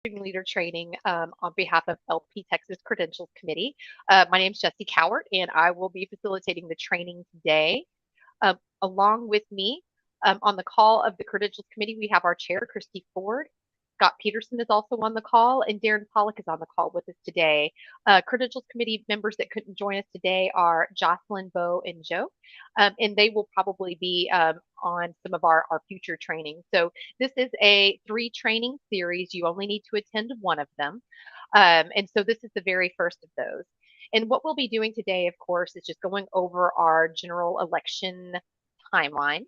Leader training on behalf of LP Texas Credentials Committee. My name is Jesse Cowart, and I will be facilitating the training today. Along with me on the call of the Credentials Committee, we have our chair, Christy Ford. Scott Peterson is also on the call, and Darren Pollock is on the call with us today. Credentials Committee members that couldn't join us today are Jocelyn, Bo, and Joe, and they will probably be on some of our future trainings. So this is a 3 training series. You only need to attend one of them. And so this is the very first of those. And what we'll be doing today, of course, is just going over our general election timeline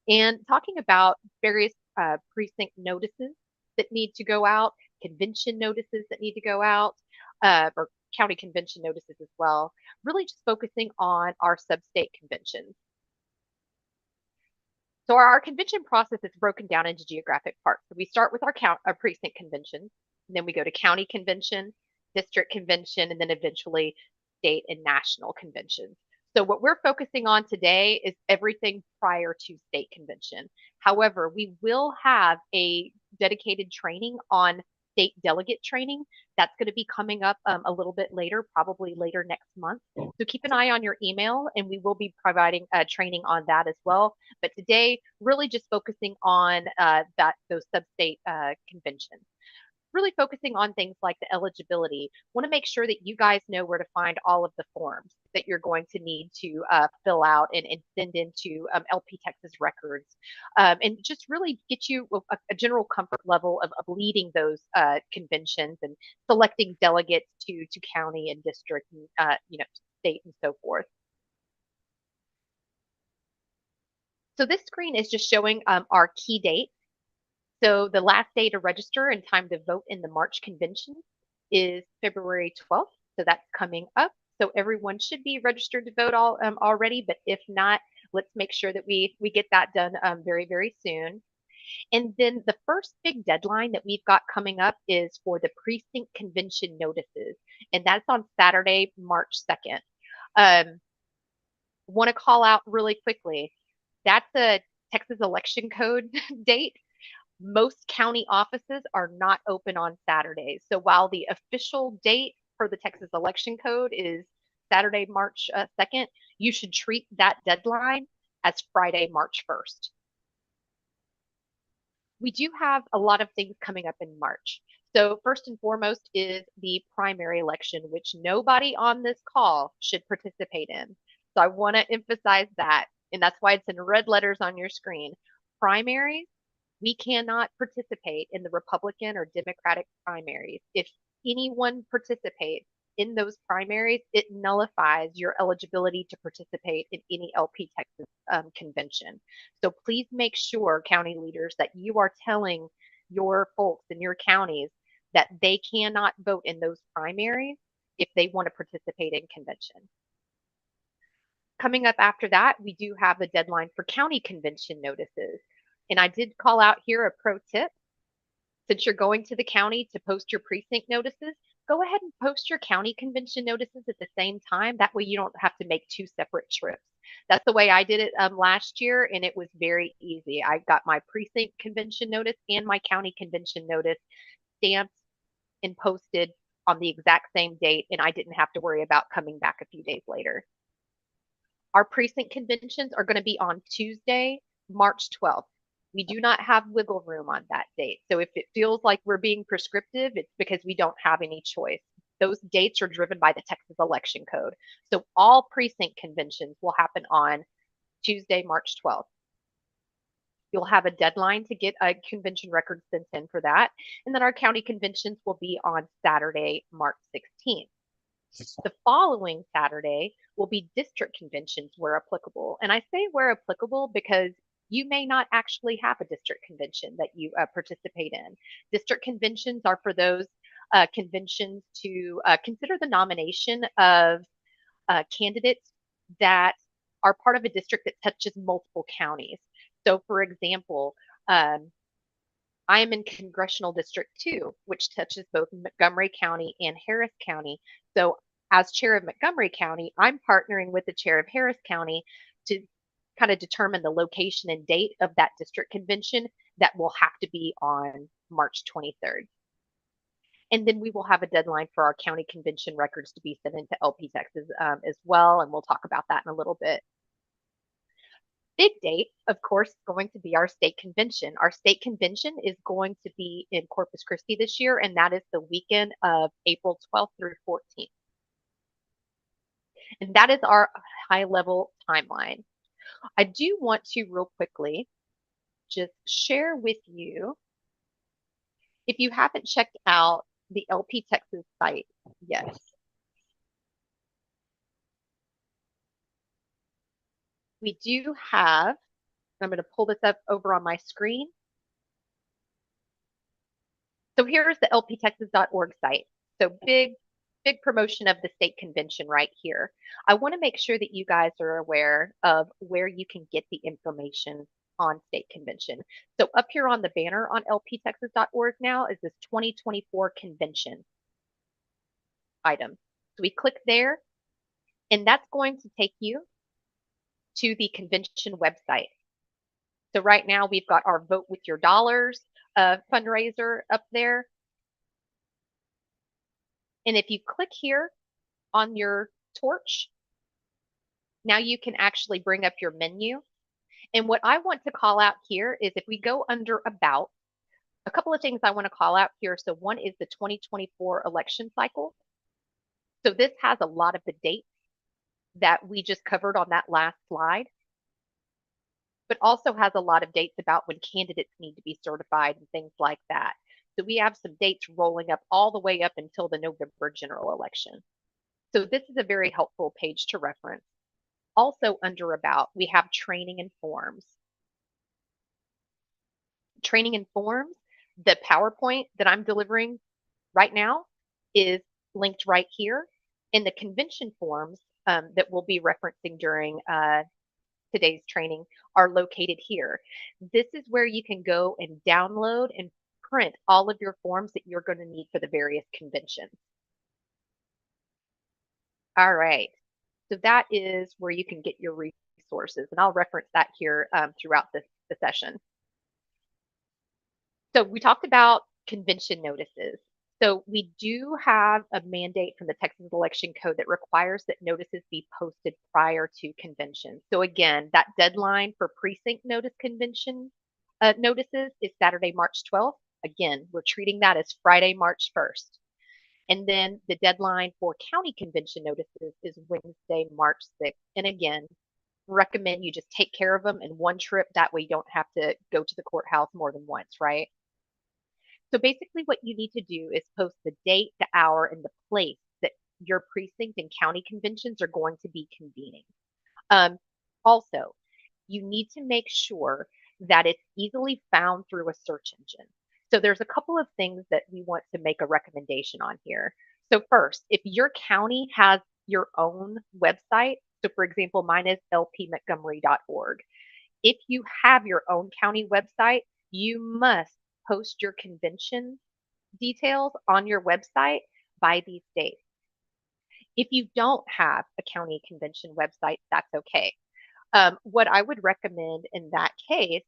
and talking about various precinct notices that need to go out, convention notices that need to go out, or county convention notices as well, really just focusing on our sub-state conventions. So our convention process is broken down into geographic parts. So we start with our precinct conventions, and then we go to county convention, district convention, and then eventually state and national conventions. So what we're focusing on today is everything prior to state convention. However, we will have a dedicated training on state delegate training. That's going to be coming up a little bit later, probably later next month. So keep an eye on your email, and we will be providing training on that as well. But today, really just focusing on those sub-state conventions. Really focusing on things like the eligibility. Want to make sure that you guys know where to find all of the forms that you're going to need to fill out and send into LP Texas records, and just really get you a general comfort level of leading those conventions and selecting delegates to county and district and state and so forth. So this screen is just showing our key dates. So the last day to register and time to vote in the March convention is February 12th. So that's coming up. So everyone should be registered to vote already, but if not, let's make sure that we get that done very, very soon. And then the first big deadline that we've got coming up is for the precinct convention notices, and that's on Saturday, March 2nd. Want to call out really quickly, that's a Texas election code date. Most county offices are not open on Saturdays. So while the official date for the Texas election code is Saturday, March 2nd, you should treat that deadline as Friday, March 1st. We do have a lot of things coming up in March. So first and foremost is the primary election, which nobody on this call should participate in. So I want to emphasize that, and that's why it's in red letters on your screen. Primaries, we cannot participate in the Republican or Democratic primaries. If anyone participates in those primaries, it nullifies your eligibility to participate in any LP Texas convention. So please make sure, county leaders, that you are telling your folks in your counties that they cannot vote in those primaries if they want to participate in convention. Coming up after that, we do have a deadline for county convention notices. And I did call out here a pro tip. Since you're going to the county to post your precinct notices, go ahead and post your county convention notices at the same time. That way you don't have to make 2 separate trips. That's the way I did it last year, and it was very easy. I got my precinct convention notice and my county convention notice stamped and posted on the exact same date, and I didn't have to worry about coming back a few days later. Our precinct conventions are going to be on Tuesday, March 12th. We do not have wiggle room on that date. So if it feels like we're being prescriptive, it's because we don't have any choice. Those dates are driven by the Texas election code. So all precinct conventions will happen on Tuesday, March 12th. You'll have a deadline to get a convention record sent in for that. And then our county conventions will be on Saturday, March 16th. The following Saturday will be district conventions where applicable. And I say where applicable because you may not actually have a district convention that you participate in. District conventions are for those conventions to consider the nomination of candidates that are part of a district that touches multiple counties. So, for example, I am in Congressional District 2, which touches both Montgomery County and Harris County. So as chair of Montgomery County, I'm partnering with the chair of Harris County to kind of determine the location and date of that district convention that will have to be on March 23rd. And then we will have a deadline for our county convention records to be sent into LP Texas as well. And we'll talk about that in a little bit. Big date, of course, is going to be our state convention. Our state convention is going to be in Corpus Christi this year, and that is the weekend of April 12th through 14th. And that is our high level timeline. I do want to real quickly just share with you, if you haven't checked out the LP Texas site yet, we do have, I'm going to pull this up over on my screen. So here's the lptexas.org site. So big promotion of the state convention right here. I want to make sure that you guys are aware of where you can get the information on state convention. So up here on the banner on lptexas.org now is this 2024 convention item. So we click there, and that's going to take you to the convention website. So right now we've got our Vote with Your Dollars fundraiser up there. And if you click here on your torch, now you can actually bring up your menu. And what I want to call out here is if we go under About, a couple of things I want to call out here. So one is the 2024 election cycle. So this has a lot of the dates that we just covered on that last slide, but also has a lot of dates about when candidates need to be certified and things like that. So we have some dates rolling up all the way up until the November general election. So this is a very helpful page to reference. Also under About, we have training and forms. Training and forms, the PowerPoint that I'm delivering right now is linked right here. And the convention forms that we'll be referencing during today's training are located here. This is where you can go and download and print all of your forms that you're going to need for the various conventions. All right. So that is where you can get your resources, and I'll reference that here throughout the session. So we talked about convention notices. So we do have a mandate from the Texas Election Code that requires that notices be posted prior to convention. So again, that deadline for precinct notice convention notices is Saturday, March 12th. Again, we're treating that as Friday, March 1st. And then the deadline for county convention notices is Wednesday, March 6th. And again, recommend you just take care of them in one trip. That way you don't have to go to the courthouse more than once, right? So basically what you need to do is post the date, the hour, and the place that your precinct and county conventions are going to be convening. Also, you need to make sure that it's easily found through a search engine. So there's a couple of things that we want to make a recommendation on here. So first, if your county has your own website, so for example, mine is lpmontgomery.org. If you have your own county website, you must post your convention details on your website by these dates. If you don't have a county convention website, that's okay. What I would recommend in that case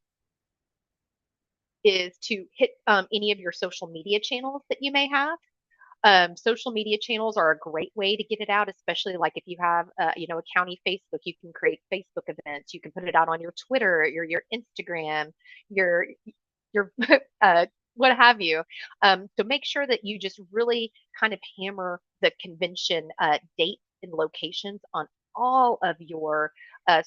is to hit any of your social media channels that you may have. Social media channels are a great way to get it out, especially like if you have, a county Facebook, you can create Facebook events. You can put it out on your Twitter, your Instagram, your what have you. So make sure that you just really kind of hammer the convention dates and locations on all of your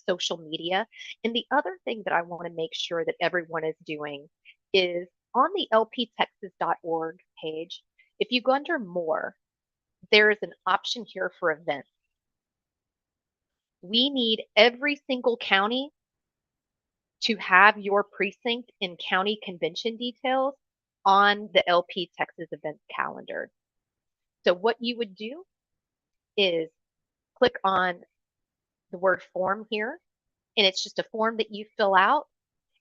social media. And the other thing that I want to make sure that everyone is doing is on the lptexas.org page, if you go under more, there is an option here for events. We need every single county to have your precinct and county convention details on the LP Texas events calendar. So what you would do is click on the word form here, and it's just a form that you fill out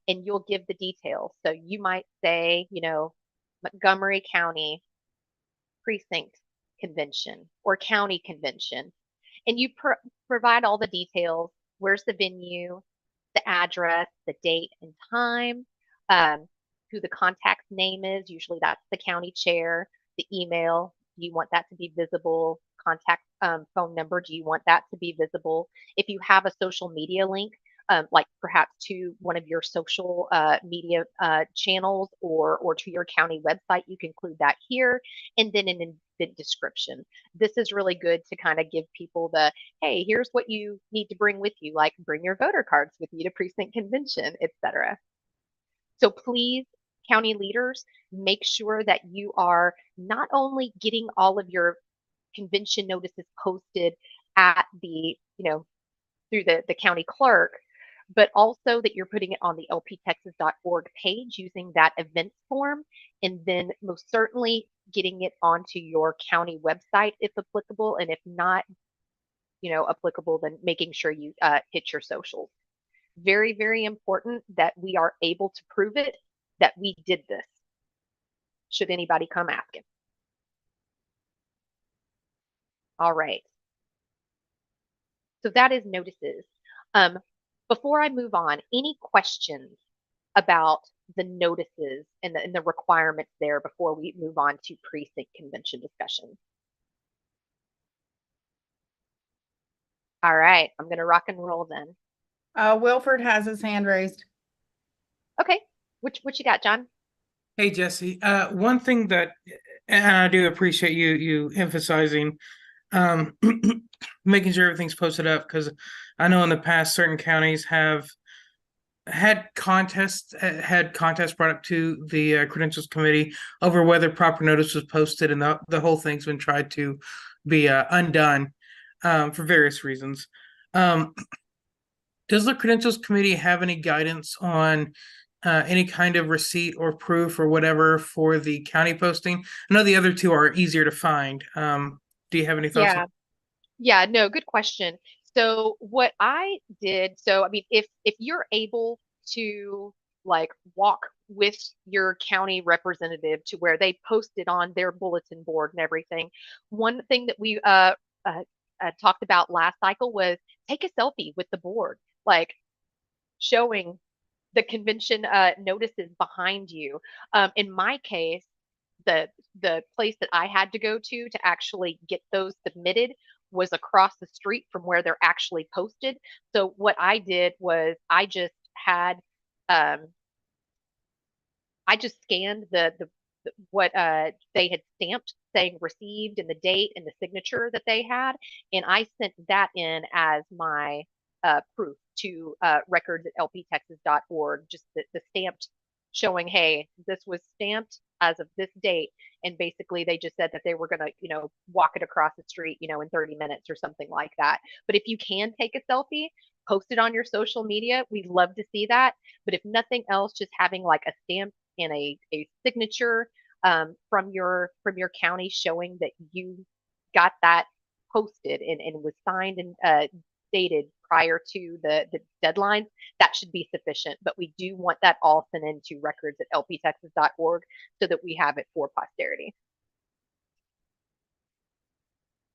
and you'll give the details. So you might say, Montgomery County precinct convention or county convention, and you provide all the details. Where's the venue, the address, the date and time, who the contact name is. Usually that's the county chair. The email, do you want that to be visible? Contact phone number, do you want that to be visible? If you have a social media link, like perhaps to one of your social media channels or to your county website, you can include that here. And then in the description, this is really good to kind of give people the, hey, here's what you need to bring with you, like bring your voter cards with you to precinct convention, etc. So please, county leaders, make sure that you are not only getting all of your convention notices posted at the, through the county clerk, but also that you're putting it on the lptexas.org page using that events form, and then most certainly getting it onto your county website if applicable, and if not, applicable, then making sure you hit your socials. Very, very important that we are able to prove it that we did this, should anybody come asking. All right. So that is notices. Before I move on, any questions about the notices and the requirements there before we move on to precinct convention discussion? All right, I'm going to rock and roll then. Wilford has his hand raised. Okay, what you got, John? Hey, Jesse. One thing that, and I do appreciate you emphasizing, making sure everything's posted up, because I know in the past certain counties have had contests brought up to the credentials committee over whether proper notice was posted, and the whole thing's been tried to be undone for various reasons. Does the credentials committee have any guidance on any kind of receipt or proof or whatever for the county posting? I know the other two are easier to find. Do you have any thoughts? Yeah, no, good question. So what I did, so I mean, if you're able to like walk with your county representative to where they posted on their bulletin board and everything, one thing that we talked about last cycle was take a selfie with the board, like showing the convention notices behind you. In my case, the place that I had to go to actually get those submitted was across the street from where they're actually posted. So what I did was um, I just scanned the what they had stamped saying received and the date and the signature that they had, and I sent that in as my proof to records at lptexas.org, just the stamped showing, hey, this was stamped as of this date. And basically they just said that they were going to, walk it across the street, in 30 minutes or something like that. But if you can take a selfie, post it on your social media. We'd love to see that. But if nothing else, just having like a stamp and a signature from your county showing that you got that posted and was signed and dated prior to the deadlines, that should be sufficient. But we do want that all sent into records at lptexas.org so that we have it for posterity.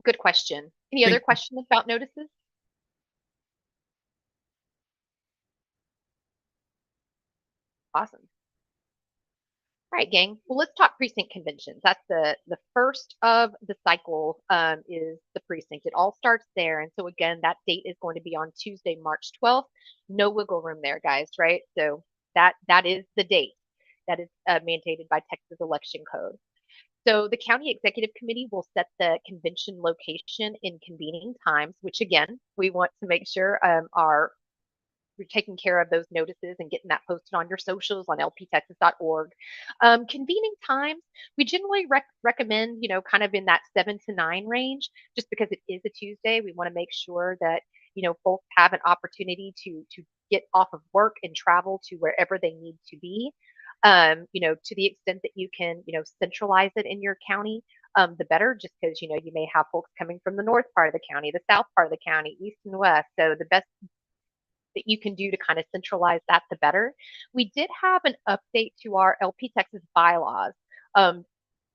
Good question. Any other questions about notices? Awesome. All right, gang. Well, let's talk precinct conventions. That's the first of the cycle is the precinct. It all starts there. And so again, that date is going to be on Tuesday, March 12th. No wiggle room there, guys, right? So that is the date that is mandated by Texas election code. So the county executive committee will set the convention location and convening times, which again, we want to make sure you're taking care of those notices and getting that posted on your socials on lptexas.org. Convening times, we generally recommend, kind of in that 7 to 9 range, just because it is a Tuesday. We want to make sure that, folks have an opportunity to get off of work and travel to wherever they need to be. To the extent that you can, centralize it in your county, the better, just because, you may have folks coming from the north part of the county, the south part of the county, east and west. So the best that you can do to kind of centralize that, the better. We did have an update to our LP Texas bylaws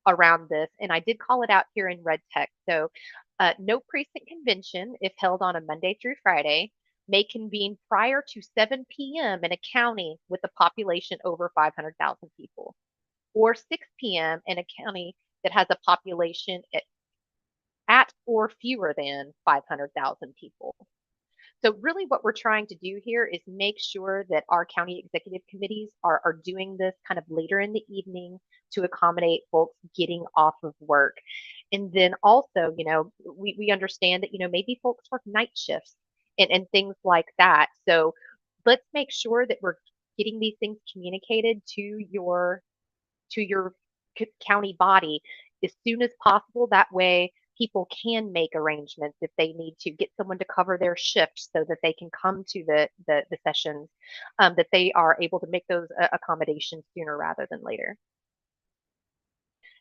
around this, and I did call it out here in red text. So no precinct convention, if held on a Monday through Friday, may convene prior to 7 p.m. in a county with a population over 500,000 people, or 6 p.m. in a county that has a population at or fewer than 500,000 people. So really what we're trying to do here is make sure that our county executive committees are doing this kind of later in the evening to accommodate folks getting off of work. And then also, we understand that, maybe folks work night shifts and things like that. So let's make sure that we're getting these things communicated to your county body as soon as possible. That way people can make arrangements if they need to get someone to cover their shift so that they can come to the sessions, that they are able to make those accommodations sooner rather than later.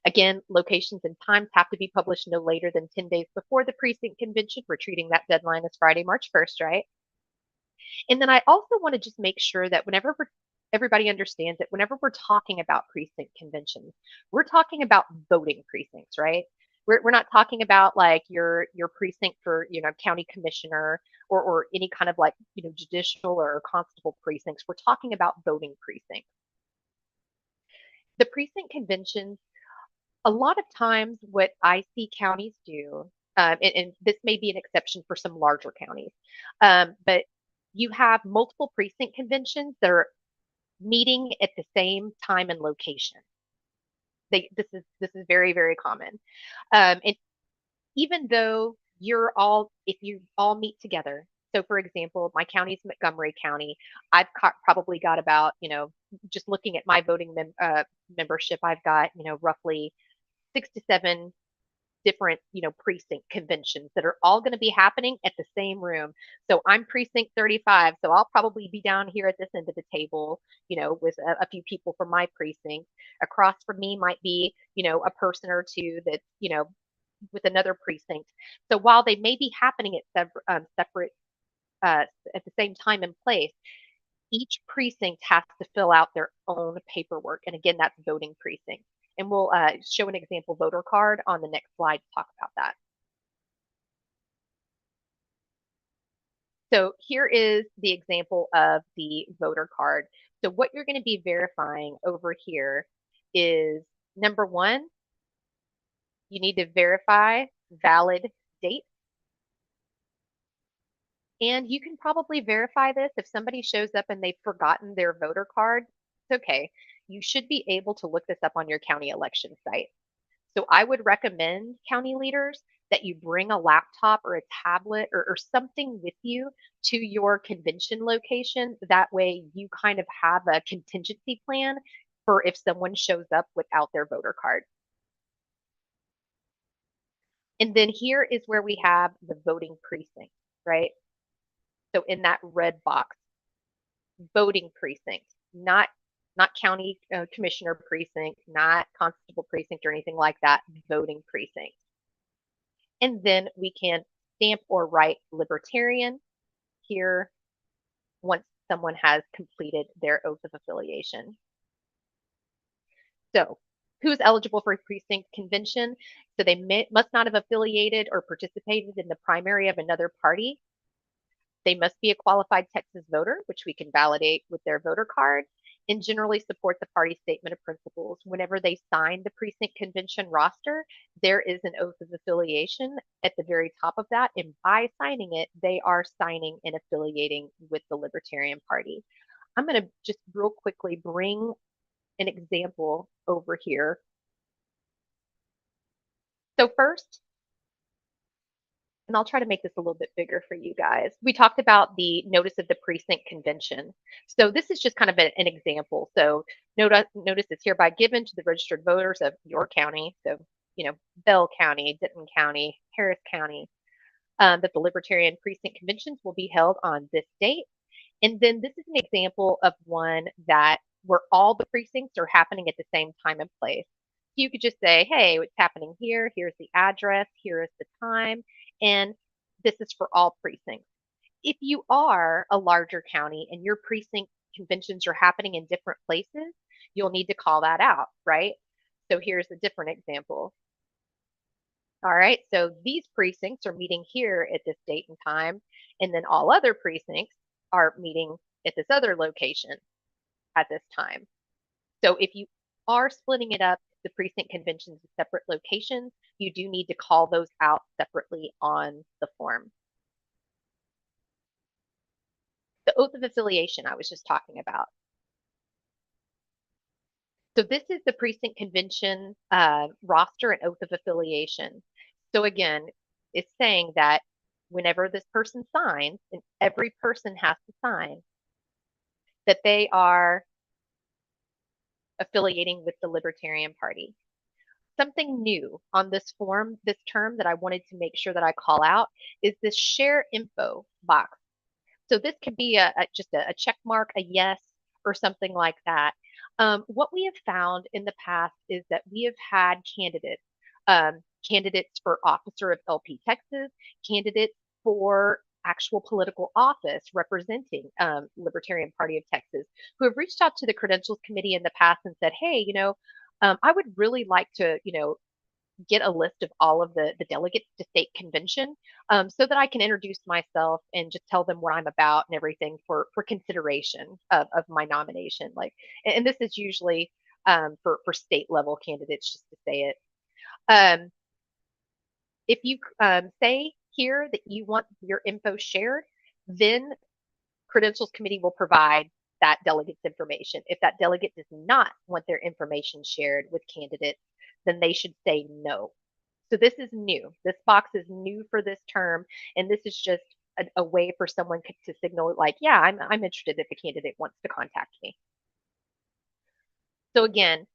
Again, locations and times have to be published no later than 10 days before the precinct convention. We're treating that deadline as Friday, March 1st, right? And then I also want to just make sure that everybody understands that whenever we're talking about precinct conventions, we're talking about voting precincts, right? We're not talking about like your precinct for, county commissioner or any kind of like, judicial or constable precincts. We're talking about voting precincts. The precinct conventions, a lot of times what I see counties do, and this may be an exception for some larger counties, but you have multiple precinct conventions that are meeting at the same time and location. This is very, very common. And even though if you all meet together, so for example, my county is Montgomery County. I've probably got about, just looking at my voting membership, I've got, roughly 6 to 7 different, precinct conventions that are all going to be happening at the same room. So I'm precinct 35. So I'll probably be down here at this end of the table, with a few people from my precinct. Across from me might be, a person or two that, with another precinct. So while they may be happening at separate, at the same time and place, each precinct has to fill out their own paperwork. And again, that's voting precinct. And we'll show an example voter card on the next slide to talk about that. So here is the example of the voter card. So what you're going to be verifying over here is, number one, you need to verify valid date. And you can probably verify this if somebody shows up and they've forgotten their voter card. It's okay. You should be able to look this up on your county election site. So I would recommend, county leaders, that you bring a laptop or a tablet or something with you to your convention location. That way you kind of have a contingency plan for if someone shows up without their voter card. And then here is where we have the voting precinct, right? So in that red box, voting precinct, not county commissioner precinct, not constable precinct or anything like that, voting precinct. And then we can stamp or write libertarian here once someone has completed their oath of affiliation. So who's eligible for a precinct convention? So they must not have affiliated or participated in the primary of another party. They must be a qualified Texas voter, which we can validate with their voter card, and generally support the party statement of principles. Whenever they sign the precinct convention roster, there is an oath of affiliation at the very top of that. And by signing it, they are signing and affiliating with the Libertarian Party. I'm going to just real quickly bring an example over here. So first, and I'll try to make this a little bit bigger for you guys. We talked about the notice of the precinct convention. So this is just kind of an example. So notice is hereby given to the registered voters of your county. So, Bell County, Denton County, Harris County, that the Libertarian precinct conventions will be held on this date. And then this is an example of one where all the precincts are happening at the same time and place. You could just say, hey, it's happening here. Here's the address. Here is the time. And this is for all precincts. If you are a larger county and your precinct conventions are happening in different places, you'll need to call that out, right? So here's a different example. All right, so these precincts are meeting here at this date and time, and then all other precincts are meeting at this other location at this time. So if you are splitting it up, the precinct conventions in separate locations, you do need to call those out separately on the form. The oath of affiliation I was just talking about. So this is the precinct convention roster and oath of affiliation. So again, it's saying that whenever this person signs, and every person has to sign, that they are affiliating with the Libertarian Party. Something new on this form, this term that I wanted to make sure that I call out is this share info box. So this could be just a check mark, a yes, or something like that. What we have found in the past is that we have had candidates, candidates for officer of LP Texas, candidates for actual political office representing Libertarian Party of Texas, who have reached out to the Credentials Committee in the past and said, hey, I would really like to, get a list of all of the delegates to state convention so that I can introduce myself and just tell them what I'm about and everything for consideration of my nomination. Like, and this is usually for state level candidates, just to say it. If you say here that you want your info shared, then Credentials Committee will provide that delegate's information. If that delegate does not want their information shared with candidates, then they should say no. So this is new. This box is new for this term, and this is just a way for someone to signal like, yeah, I'm interested if the candidate wants to contact me. So again,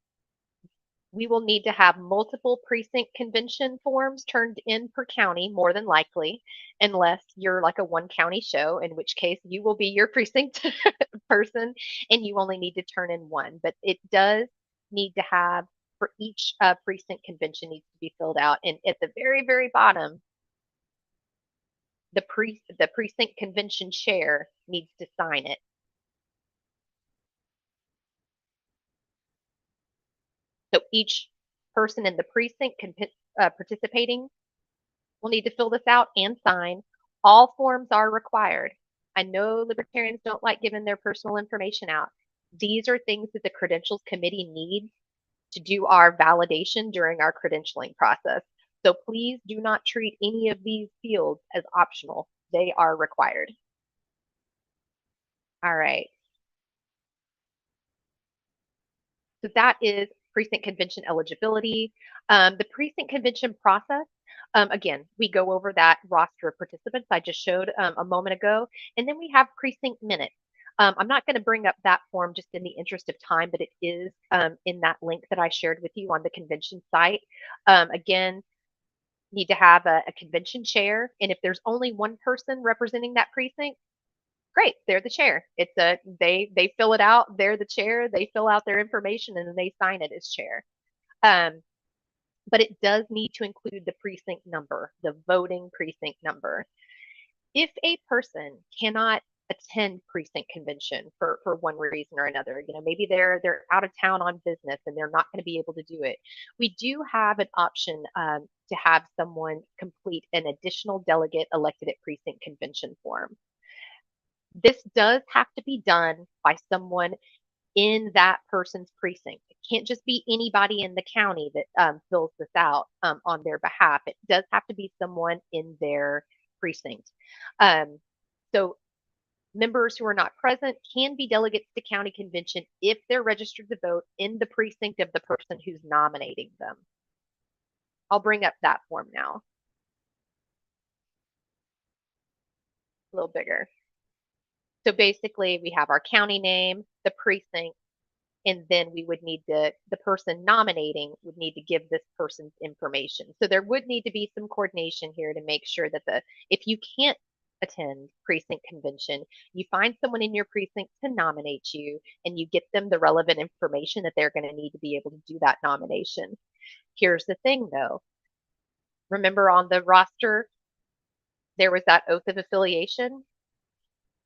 we will need to have multiple precinct convention forms turned in per county, more than likely, unless you're like a one county show, in which case you will be your precinct person and you only need to turn in one. But it does need to have, for each precinct convention needs to be filled out. And at the very, very bottom, the precinct convention chair needs to sign it. So each person in the precinct participating will need to fill this out and sign. All forms are required. I know Libertarians don't like giving their personal information out. These are things that the Credentials Committee needs to do our validation during our credentialing process. So please do not treat any of these fields as optional. They are required. All right. So that is precinct convention eligibility. The precinct convention process, again, we go over that roster of participants I just showed a moment ago, and then we have precinct minutes. I'm not going to bring up that form just in the interest of time, but it is in that link that I shared with you on the convention site. Again, need to have a convention chair, and if there's only one person representing that precinct, great, they're the chair. It's they fill it out, they're the chair, they fill out their information and then they sign it as chair. But it does need to include the precinct number, the voting precinct number. If a person cannot attend precinct convention for one reason or another, maybe they're out of town on business and they're not going to be able to do it, we do have an option to have someone complete an additional delegate elected at precinct convention form. This does have to be done by someone in that person's precinct. It can't just be anybody in the county that fills this out on their behalf. It does have to be someone in their precinct. So members who are not present can be delegates to county convention if they're registered to vote in the precinct of the person who's nominating them. I'll bring up that form now. A little bigger. So basically we have our county name, the precinct, and then we would need the person nominating would need to give this person's information. So there would need to be some coordination here to make sure that if you can't attend precinct convention, you find someone in your precinct to nominate you and you get them the relevant information that they're going to need to be able to do that nomination. Here's the thing though. Remember on the roster, there was that oath of affiliation.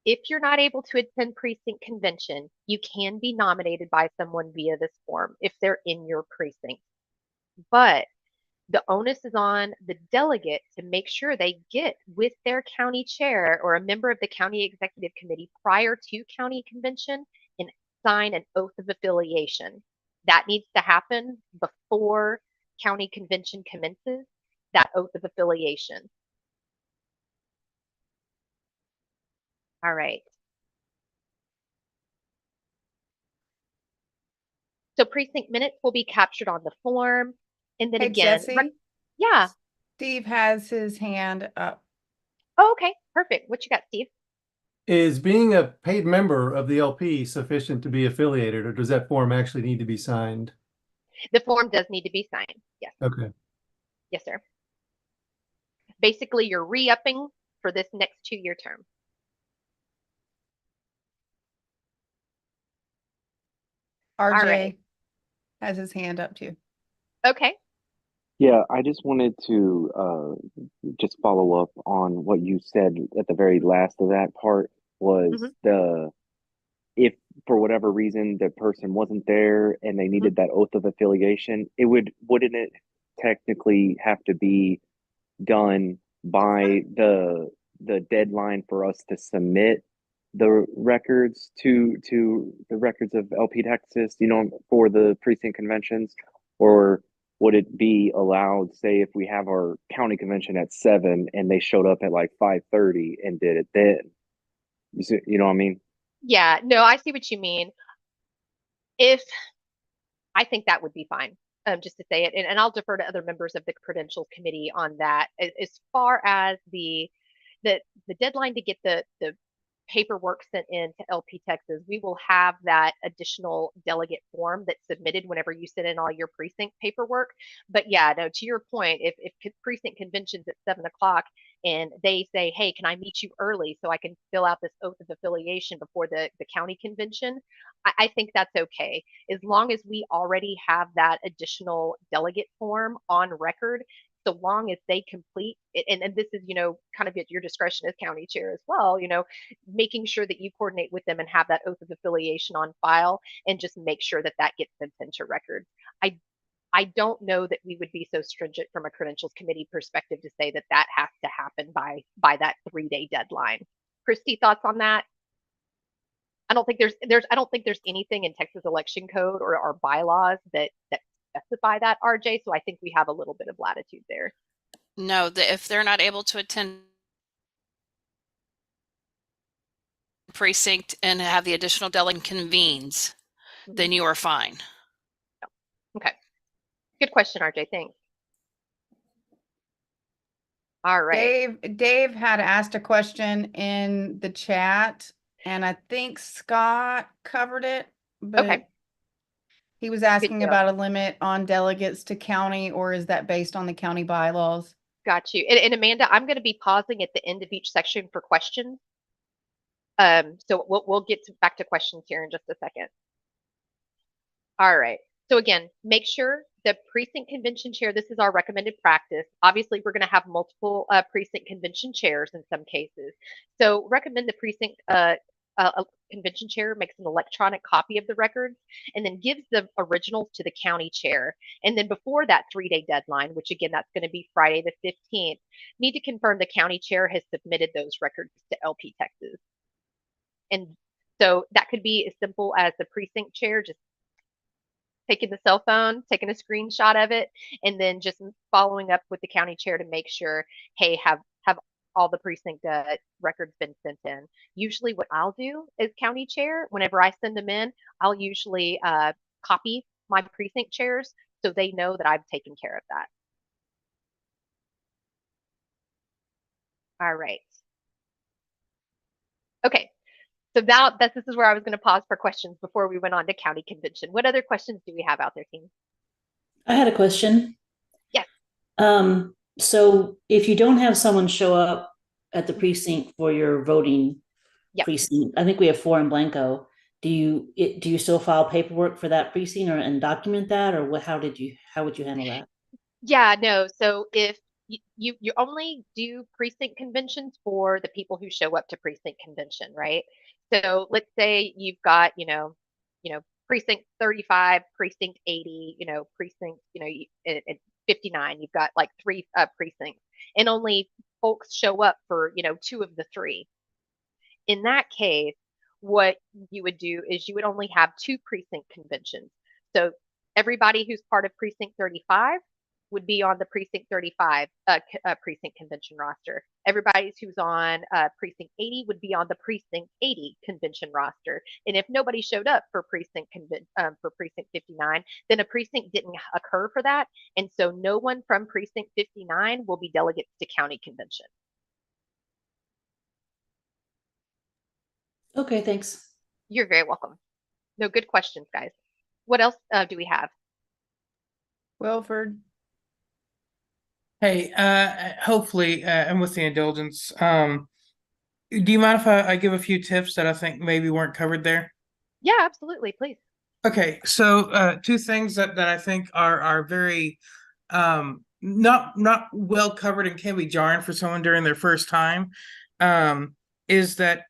If you're not able to attend precinct convention, you can be nominated by someone via this form if they're in your precinct. But the onus is on the delegate to make sure they get with their county chair or a member of the county executive committee prior to county convention and sign an oath of affiliation. That needs to happen before county convention commences, that oath of affiliation. All right. So precinct minutes will be captured on the form. And then Hey, again, Jesse, yeah. Steve has his hand up. Oh, okay, perfect. What you got, Steve? Is being a paid member of the LP sufficient to be affiliated, or does that form actually need to be signed? The form does need to be signed. Yes. Okay. Yes, sir. Basically, you're re-upping for this next 2-year term. RJ right. has his hand up too. Okay. Yeah, I just wanted to just follow up on what you said at the very last of that part was if for whatever reason the person wasn't there and they needed that oath of affiliation, wouldn't it technically have to be done by the deadline for us to submit the records to the records of LP Texas, for the precinct conventions? Or would it be allowed, say, if we have our county convention at 7 and they showed up at like 5:30 and did it then? You know what I mean? Yeah, no, I see what you mean. I think that would be fine, just to say it. And I'll defer to other members of the credentials committee on that. As far as the deadline to get the paperwork sent in to LP Texas, we will have that additional delegate form that's submitted whenever you send in all your precinct paperwork. But yeah, no, to your point, if precinct convention's at 7 o'clock and they say, hey, can I meet you early so I can fill out this oath of affiliation before the county convention? I think that's okay. As long as we already have that additional delegate form on record, so long as they complete it, and this is, kind of at your discretion as county chair as well, making sure that you coordinate with them and have that oath of affiliation on file and just make sure that that gets sent into records. I don't know that we would be so stringent from a credentials committee perspective to say that that has to happen by that 3-day deadline. Christy, thoughts on that? I don't think there's anything in Texas election code or our bylaws that specify that, RJ. So I think we have a little bit of latitude there. No, if they're not able to attend precinct and have the additional delegate convenes, then you are fine. Okay. Good question, RJ. Thanks. All right. Dave had asked a question in the chat, and I think Scott covered it, but Okay. he was asking deal. about a limit on delegates to county, or is that based on the county bylaws? Got you. And Amanda, I'm going to be pausing at the end of each section for questions. So we'll get back to questions here in just a second. All right. So again, make sure the precinct convention chair, this is our recommended practice. Obviously, we're going to have multiple precinct convention chairs in some cases. So recommend the precinct convention chair makes an electronic copy of the records and then gives the originals to the county chair. And then before that 3-day deadline, which again, that's going to be Friday the 15th, need to confirm the county chair has submitted those records to LP Texas. And so that could be as simple as the precinct chair just taking the cell phone, taking a screenshot of it, and then just following up with the county chair to make sure, hey, have all the precinct records been sent in. Usually what I'll do as county chair, whenever I send them in, I'll usually copy my precinct chairs so they know that I've taken care of that. All right. Okay. So now this is where I was going to pause for questions before we went on to county convention. What other questions do we have out there, team? I had a question. Yes. So if you don't have someone show up at the precinct for your voting precinct, I think we have 4 in Blanco. Do you still file paperwork for that precinct and document that, or how would you handle that? Yeah, no. So if you only do precinct conventions for the people who show up to precinct convention, right? So let's say you've got, precinct 35, precinct 80, precinct, at 59, you've got like 3 precincts and only folks show up for, 2 of the 3. In that case, what you would do is you would only have 2 precinct conventions. So Everybody who's part of Precinct 35 would be on the Precinct 35 Precinct Convention roster. Everybody who's on Precinct 80 would be on the Precinct 80 Convention roster. And if nobody showed up for Precinct 59, then a precinct didn't occur for that. And so no one from Precinct 59 will be delegates to county convention. Okay, thanks. You're very welcome. No, good questions, guys. What else do we have? Wilford. Hey, hopefully, and with the indulgence, do you mind if I give a few tips that I think maybe weren't covered there? Yeah, absolutely. Please. Okay, so two things that I think are very not well covered and can be jarring for someone during their first time, is that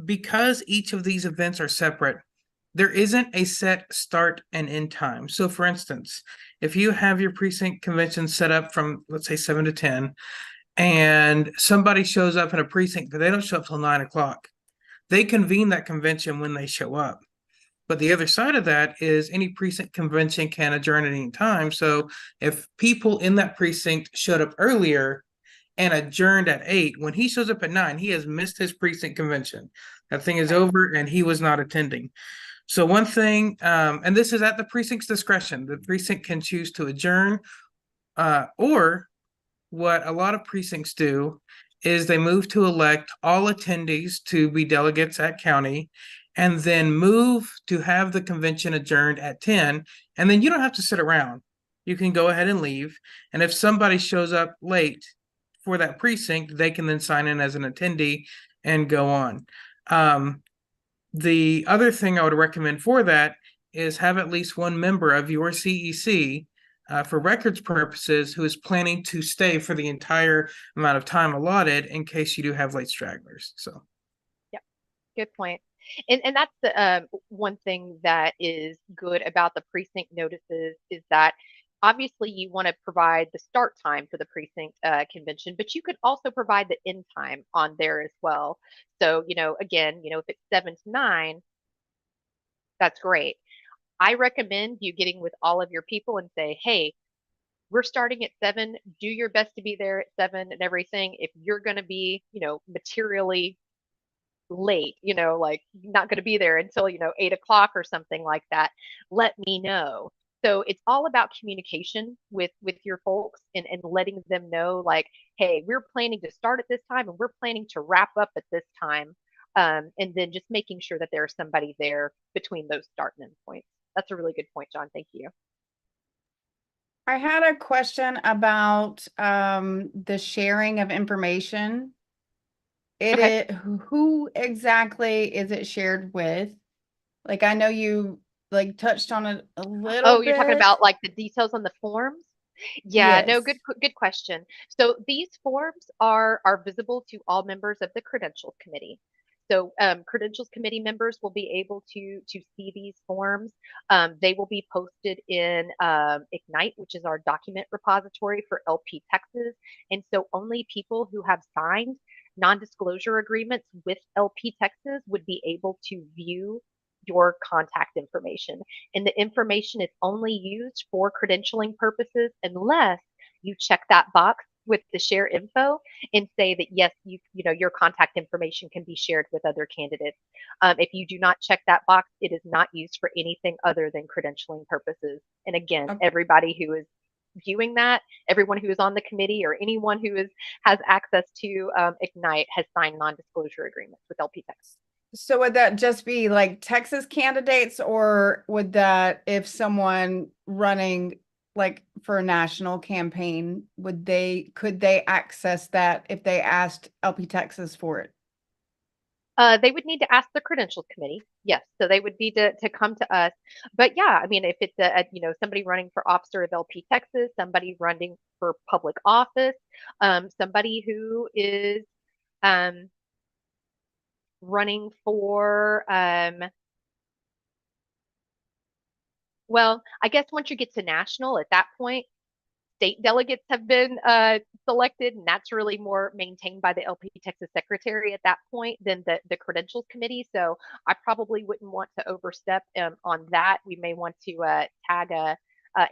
because each of these events are separate, there isn't a set start and end time. So for instance, if you have your precinct convention set up from, let's say, 7 to 10, and somebody shows up in a precinct, but they don't show up till 9 o'clock, they convene that convention when they show up. But the other side of that is any precinct convention can adjourn at any time. So if people in that precinct showed up earlier and adjourned at 8, when he shows up at 9, he has missed his precinct convention. That thing is over and he was not attending. So one thing, and this is at the precinct's discretion, the precinct can choose to adjourn, or what a lot of precincts do is they move to elect all attendees to be delegates at county, and then move to have the convention adjourned at 10, and then you don't have to sit around. You can go ahead and leave, and if somebody shows up late for that precinct, they can then sign in as an attendee and go on. The other thing I would recommend for that is have at least one member of your CEC for records purposes who is planning to stay for the entire amount of time allotted in case you do have late stragglers. So, yeah, good point. And that's the one thing that is good about the precinct notices is that obviously you want to provide the start time for the precinct convention, but you could also provide the end time on there as well. So, again, if it's 7 to 9, that's great. I recommend you getting with all of your people and say, hey, we're starting at 7, do your best to be there at 7 and everything. If you're going to be, materially late, like not going to be there until, 8 o'clock or something like that, let me know. So it's all about communication with your folks and letting them know, like, hey, we're planning to start at this time and we're planning to wrap up at this time. And then just making sure that there's somebody there between those start and end points. That's a really good point, John. Thank you. I had a question about the sharing of information. Who exactly is it shared with? Like, I know you touched on it a little bit. You're talking about like the details on the forms? Yeah, Yes. no, good question. So these forms are visible to all members of the Credentials Committee. So Credentials Committee members will be able to see these forms. They will be posted in Ignite, which is our document repository for LP Texas. And so only people who have signed non-disclosure agreements with LP Texas would be able to view your contact information. And the information is only used for credentialing purposes unless you check that box with the share info and say that yes, your contact information can be shared with other candidates. If you do not check that box, it is not used for anything other than credentialing purposes. And again, everybody who is viewing that, everyone who is on the committee or anyone who has access to Ignite has signed non-disclosure agreements with LP Texas. So would that just be like Texas candidates, or would that, if someone running like for a national campaign, could they access that if they asked LP Texas for it? They would need to ask the Credentials Committee. Yes, so they would need to come to us. But yeah, I mean, if it's somebody running for officer of LP Texas, somebody running for public office, somebody who is running for well, I guess once you get to national, at that point, state delegates have been selected, and that's really more maintained by the LP Texas secretary at that point than the Credentials Committee. So I probably wouldn't want to overstep on that. We may want to tag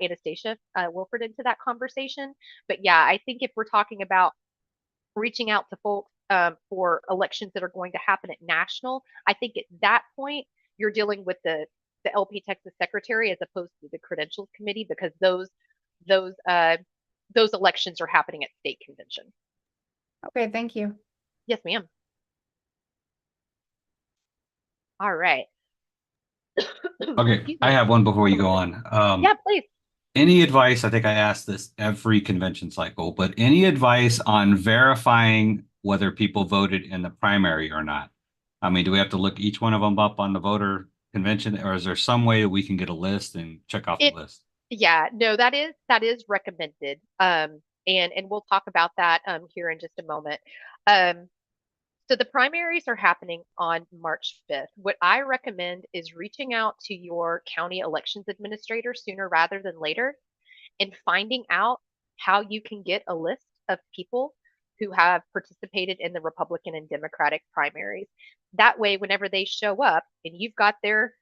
Anastasia Wilford into that conversation. But yeah, I think if we're talking about reaching out to folks for elections that are going to happen at national, I think at that point you're dealing with the LP Texas secretary as opposed to the credentials committee, because those elections are happening at state convention. Okay, thank you. Yes, ma'am. All right. Okay, Excuse I me. have one before you go on. Yeah, please. Any advice? I think I ask this every convention cycle, but any advice on verifying whether people voted in the primary or not? I mean, do we have to look each one of them up on the voter convention, or is there some way that we can get a list and check off the list? Yeah, no, that is recommended. And we'll talk about that here in just a moment. So the primaries are happening on March 5th. What I recommend is reaching out to your county elections administrator sooner rather than later and finding out how you can get a list of people who have participated in the Republican and Democratic primaries. That way, whenever they show up and you've got their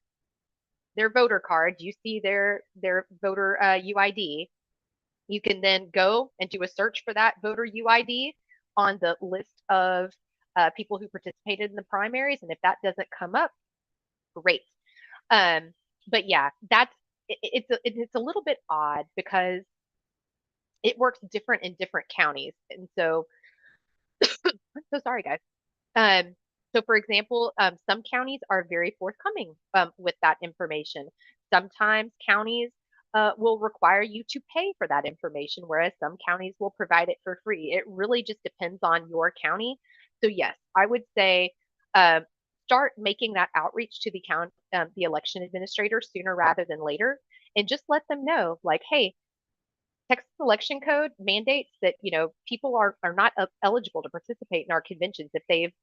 voter card, you see their voter UID, you can then go and do a search for that voter UID on the list of people who participated in the primaries. And if that doesn't come up, great. But yeah, it's a little bit odd because it works different in different counties. And so I'm so sorry, guys. So for example, some counties are very forthcoming with that information. Sometimes counties will require you to pay for that information, whereas some counties will provide it for free. It really just depends on your county. So yes, I would say start making that outreach to the election administrator sooner rather than later, and just let them know, like, hey, Texas election code mandates that people are not eligible to participate in our conventions if they've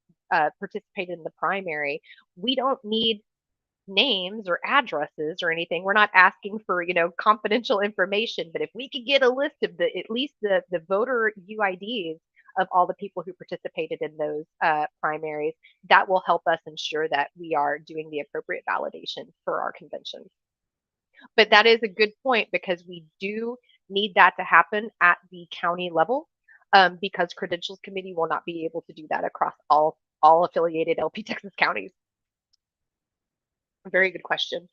participated in the primary. We don't need names or addresses or anything. We're not asking for confidential information, but if we could get a list of at least the voter UIDs of all the people who participated in those primaries, that will help us ensure that we are doing the appropriate validation for our conventions. But that is a good point, because we do need that to happen at the county level, because credentials committee will not be able to do that across all affiliated LP Texas counties. Very good question.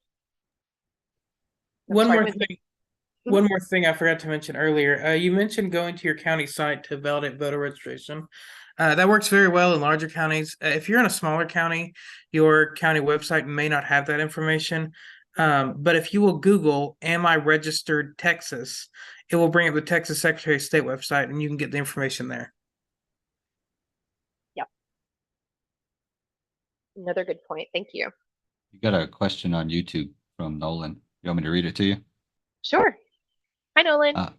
One more thing I forgot to mention earlier. You mentioned going to your county site to validate voter registration. That works very well in larger counties. If you're in a smaller county, your county website may not have that information. But if you will Google, "Am I registered Texas?" it will bring up the Texas Secretary of State website, and you can get the information there. Yep. Another good point. Thank you. You got a question on YouTube from Nolan. You want me to read it to you? Sure. Hi, Nolan.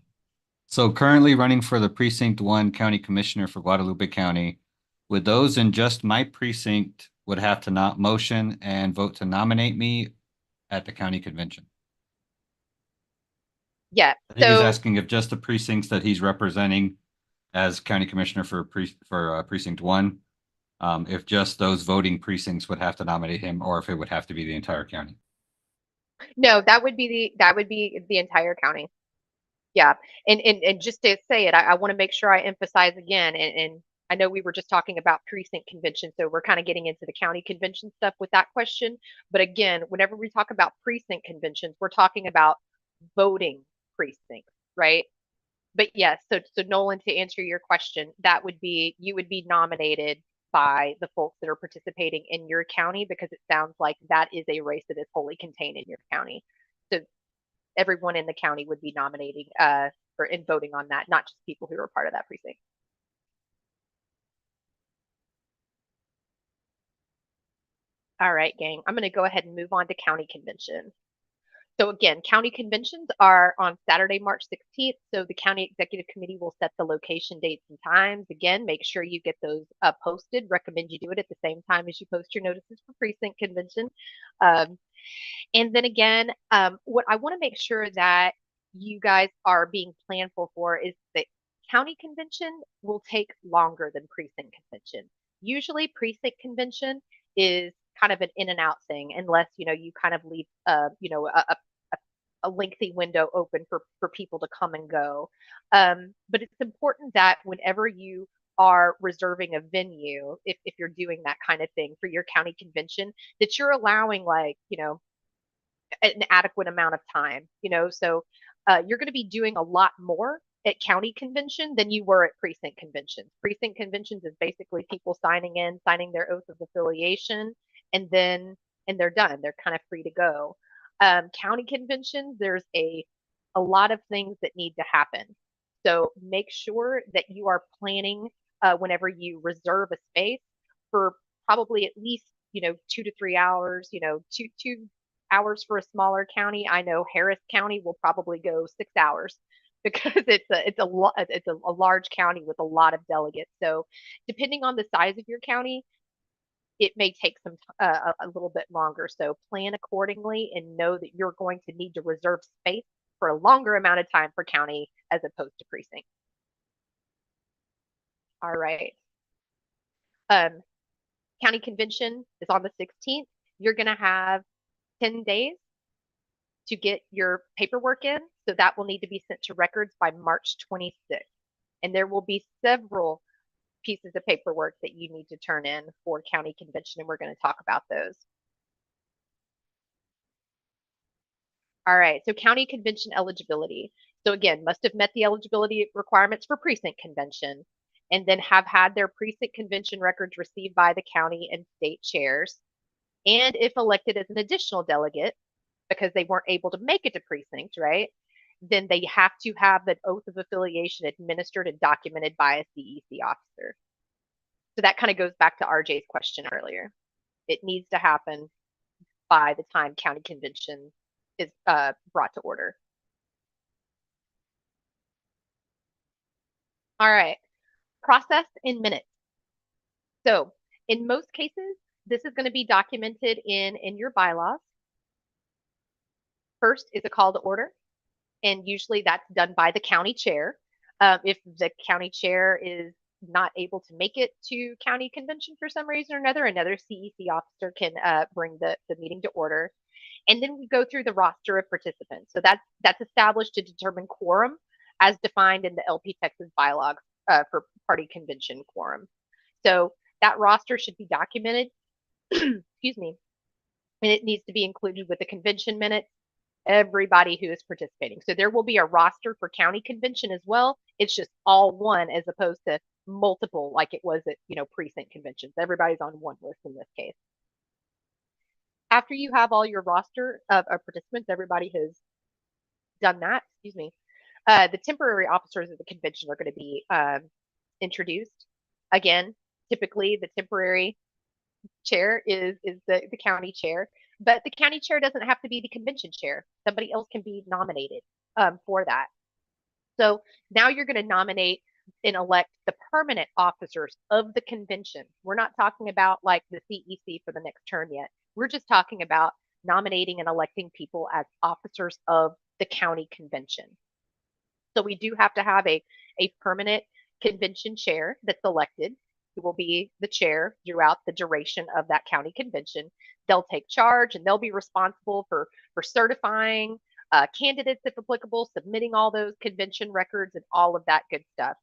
So currently running for the Precinct 1 County Commissioner for Guadalupe County, would those in just my precinct would have to not motion and vote to nominate me at the county convention? Yeah. He's asking if just the precincts that he's representing as county commissioner for precinct 1, if just those voting precincts would have to nominate him, or if it would have to be the entire county. No, that would be the entire county. Yeah. And just to say it, I want to make sure I emphasize again, and I know we were just talking about precinct convention, so we're kind of getting into the county convention stuff with that question. But again, whenever we talk about precinct conventions, we're talking about voting precincts, right? But yes, so Nolan, to answer your question, you would be nominated by the folks that are participating in your county, because it sounds like that is a race that is wholly contained in your county. So everyone in the county would be nominating or in voting on that, not just people who are part of that precinct. All right, gang, I'm going to go ahead and move on to county convention. So again, county conventions are on Saturday, March 16th. So the county executive committee will set the location, dates, and times. Again, make sure you get those posted. Recommend you do it at the same time as you post your notices for precinct convention. And then again, what I want to make sure that you guys are being planful for is that county convention will take longer than precinct convention. Usually precinct convention is kind of an in and out thing, unless you kind of leave a a lengthy window open for people to come and go. But it's important that whenever you are reserving a venue, if you're doing that kind of thing for your county convention, that you're allowing, like, an adequate amount of time, so you're going to be doing a lot more at county convention than you were at precinct conventions. Precinct conventions is basically people signing their oath of affiliation, and they're done. They're kind of free to go. County conventions, there's a lot of things that need to happen. So make sure that you are planning whenever you reserve a space for probably at least 2 to 3 hours. 2 hours for a smaller county. I know Harris County will probably go 6 hours because it's a large county with a lot of delegates. So depending on the size of your county, it may take a little bit longer. So plan accordingly and know that you're going to need to reserve space for a longer amount of time for county as opposed to precinct. All right. County convention is on the 16th. You're going to have 10 days to get your paperwork in. So that will need to be sent to records by March 26th. And there will be several pieces of paperwork that you need to turn in for county convention, and we're going to talk about those. All right, so county convention eligibility. So again, must have met the eligibility requirements for precinct convention, and then have had their precinct convention records received by the county and state chairs. And if elected as an additional delegate, because they weren't able to make it to precinct, right? Then they have to have an oath of affiliation administered and documented by a CEC officer. So that kind of goes back to RJ's question earlier. It needs to happen by the time county convention is brought to order. All right, process in minutes. So in most cases, this is going to be documented in your bylaws. First is a call to order, and usually that's done by the county chair. If the county chair is not able to make it to county convention for some reason or another CEC officer can bring the meeting to order. And then we go through the roster of participants. So that's established to determine quorum as defined in the LP Texas bylaws for party convention quorum. So that roster should be documented, excuse me, and it needs to be included with the convention minutes, everybody who is participating. So there will be a roster for county convention as well. It's just all one as opposed to multiple like it was at precinct conventions. Everybody's on one list in this case. After you have all your roster of participants, everybody has done that, excuse me, the temporary officers of the convention are going to be introduced. Again, typically the temporary chair is the county chair, but the county chair doesn't have to be the convention chair. Somebody else can be nominated for that. So now you're going to nominate and elect the permanent officers of the convention. We're not talking about like the CEC for the next term yet. We're just talking about nominating and electing people as officers of the county convention. So we do have to have a permanent convention chair that's elected, who will be the chair throughout the duration of that county convention. They'll take charge and they'll be responsible for certifying candidates if applicable, submitting all those convention records and all of that good stuff.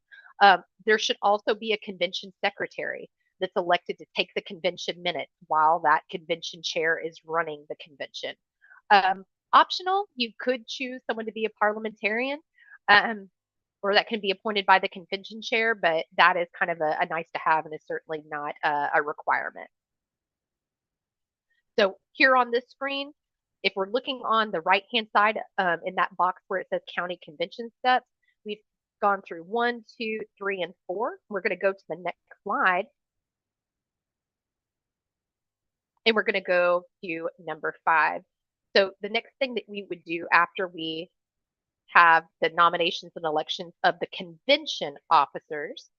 There should also be a convention secretary that's elected to take the convention minutes while that convention chair is running the convention. Optional, you could choose someone to be a parliamentarian, or that can be appointed by the convention chair, but that is kind of a nice to have and is certainly not a requirement. So here on this screen, if we're looking on the right-hand side in that box where it says county convention steps, we've gone through 1, 2, 3, and 4. We're going to go to the next slide. And we're going to go to number 5. So the next thing that we would do after we have the nominations and elections of the convention officers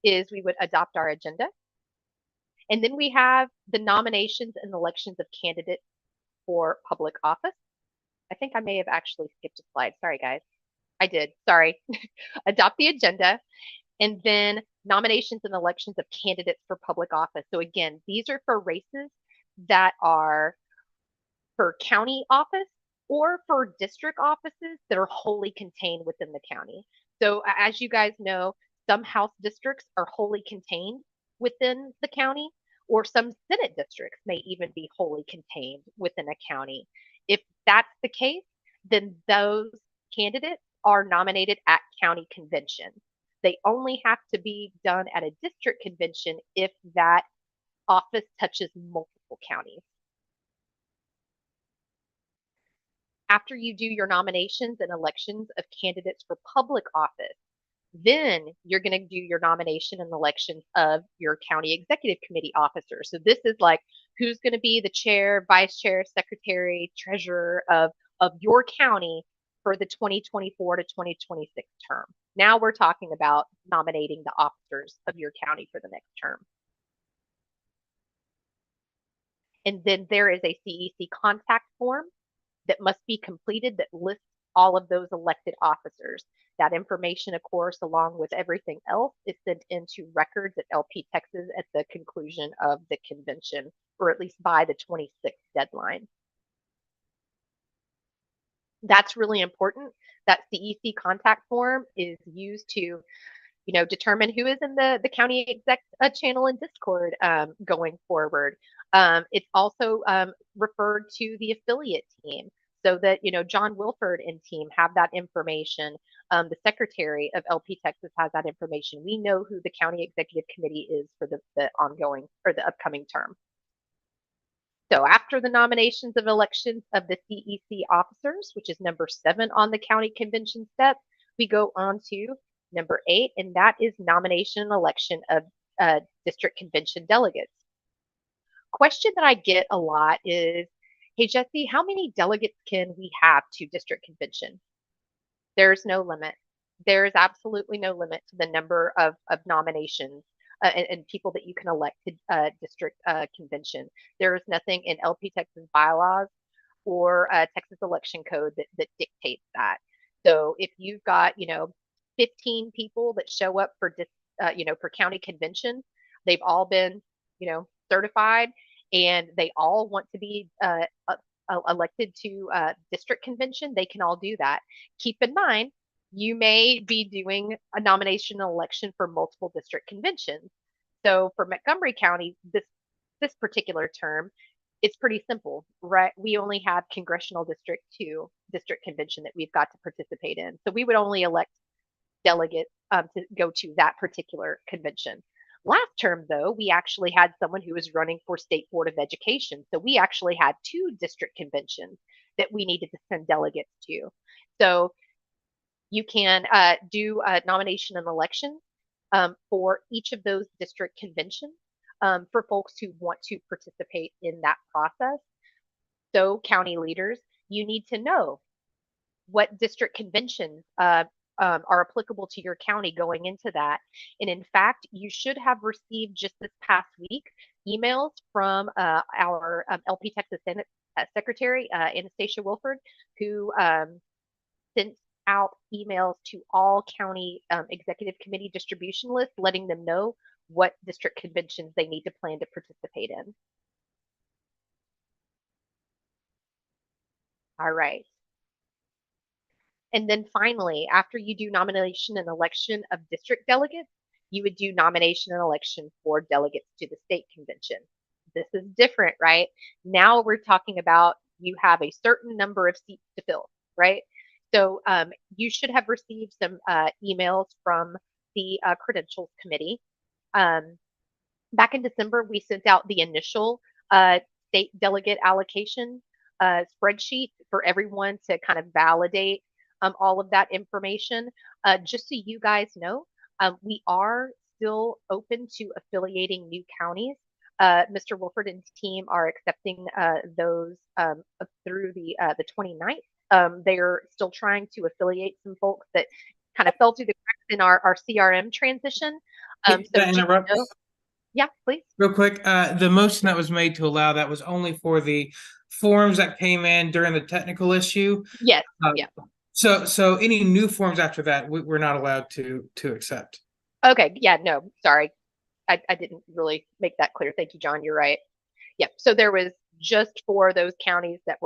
is we would adopt our agenda. And then we have the nominations and elections of candidates for public office. I think I may have actually skipped a slide. Sorry, guys. I did. Sorry. Adopt the agenda. And then nominations and elections of candidates for public office. So again, these are for races that are for county office or for district offices that are wholly contained within the county. So as you guys know, some House districts are wholly contained within the county, or some Senate districts may even be wholly contained within a county. If that's the case, then those candidates are nominated at county convention. They only have to be done at a district convention if that office touches multiple counties. After you do your nominations and elections of candidates for public office, then you're going to do your nomination and elections of your county executive committee officers. So this is like who's going to be the chair, vice chair, secretary, treasurer of your county for the 2024 to 2026 term. Now we're talking about nominating the officers of your county for the next term. And then there is a CEC contact form that must be completed that lists all of those elected officers. That information, of course, along with everything else, is sent into records at LP Texas at the conclusion of the convention, or at least by the 26th deadline. That's really important. That CEC contact form is used to, determine who is in the county exec channel in Discord going forward. It's also referred to the affiliate team, so that, John Wilford and team have that information. The secretary of LP Texas has that information. We know who the county executive committee is for the ongoing or the upcoming term. So after the nominations of elections of the CEC officers, which is number 7 on the county convention step, we go on to number 8, and that is nomination and election of district convention delegates. Question that I get a lot is, hey, Jesse, how many delegates can we have to district convention? There's no limit. There is absolutely no limit to the number of nominations and people that you can elect to district convention. There is nothing in LP Texas bylaws or Texas election code that dictates that. So if you've got, 15 people that show up for for county convention, they've all been, certified, and they all want to be elected to district convention, they can all do that. Keep in mind, you may be doing a nomination and election for multiple district conventions. So for Montgomery County, this particular term, it's pretty simple, right? We only have Congressional District 2 district convention that we've got to participate in. So we would only elect delegates to go to that particular convention. Last term, though, we actually had someone who was running for State Board of Education. So we actually had 2 district conventions that we needed to send delegates to. So you can do a nomination and election for each of those district conventions for folks who want to participate in that process. So county leaders, you need to know what district conventions are applicable to your county going into that. And in fact, you should have received just this past week emails from our LP Texas Senate Secretary, Anastasia Wilford, who sent out emails to all county executive committee distribution lists, letting them know what district conventions they need to plan to participate in. All right. And then finally, after you do nomination and election of district delegates, you would do nomination and election for delegates to the state convention. This is different, right? Now we're talking about you have a certain number of seats to fill, right? So you should have received some emails from the credentials committee. Back in December, we sent out the initial state delegate allocation spreadsheet for everyone to kind of validate all of that information. Just so you guys know, we are still open to affiliating new counties. Mr. Wilford and team are accepting those through the 29th. They're still trying to affiliate some folks that kind of fell through the cracks in our CRM transition. Can I interrupt? Yeah, please. Real quick, the motion that was made to allow that was only for the forms that came in during the technical issue. Yes. Yeah. So any new forms after that, we're not allowed to accept. Okay. Yeah. No. Sorry, I didn't really make that clear. Thank you, John. You're right. Yeah. So there was just for those counties that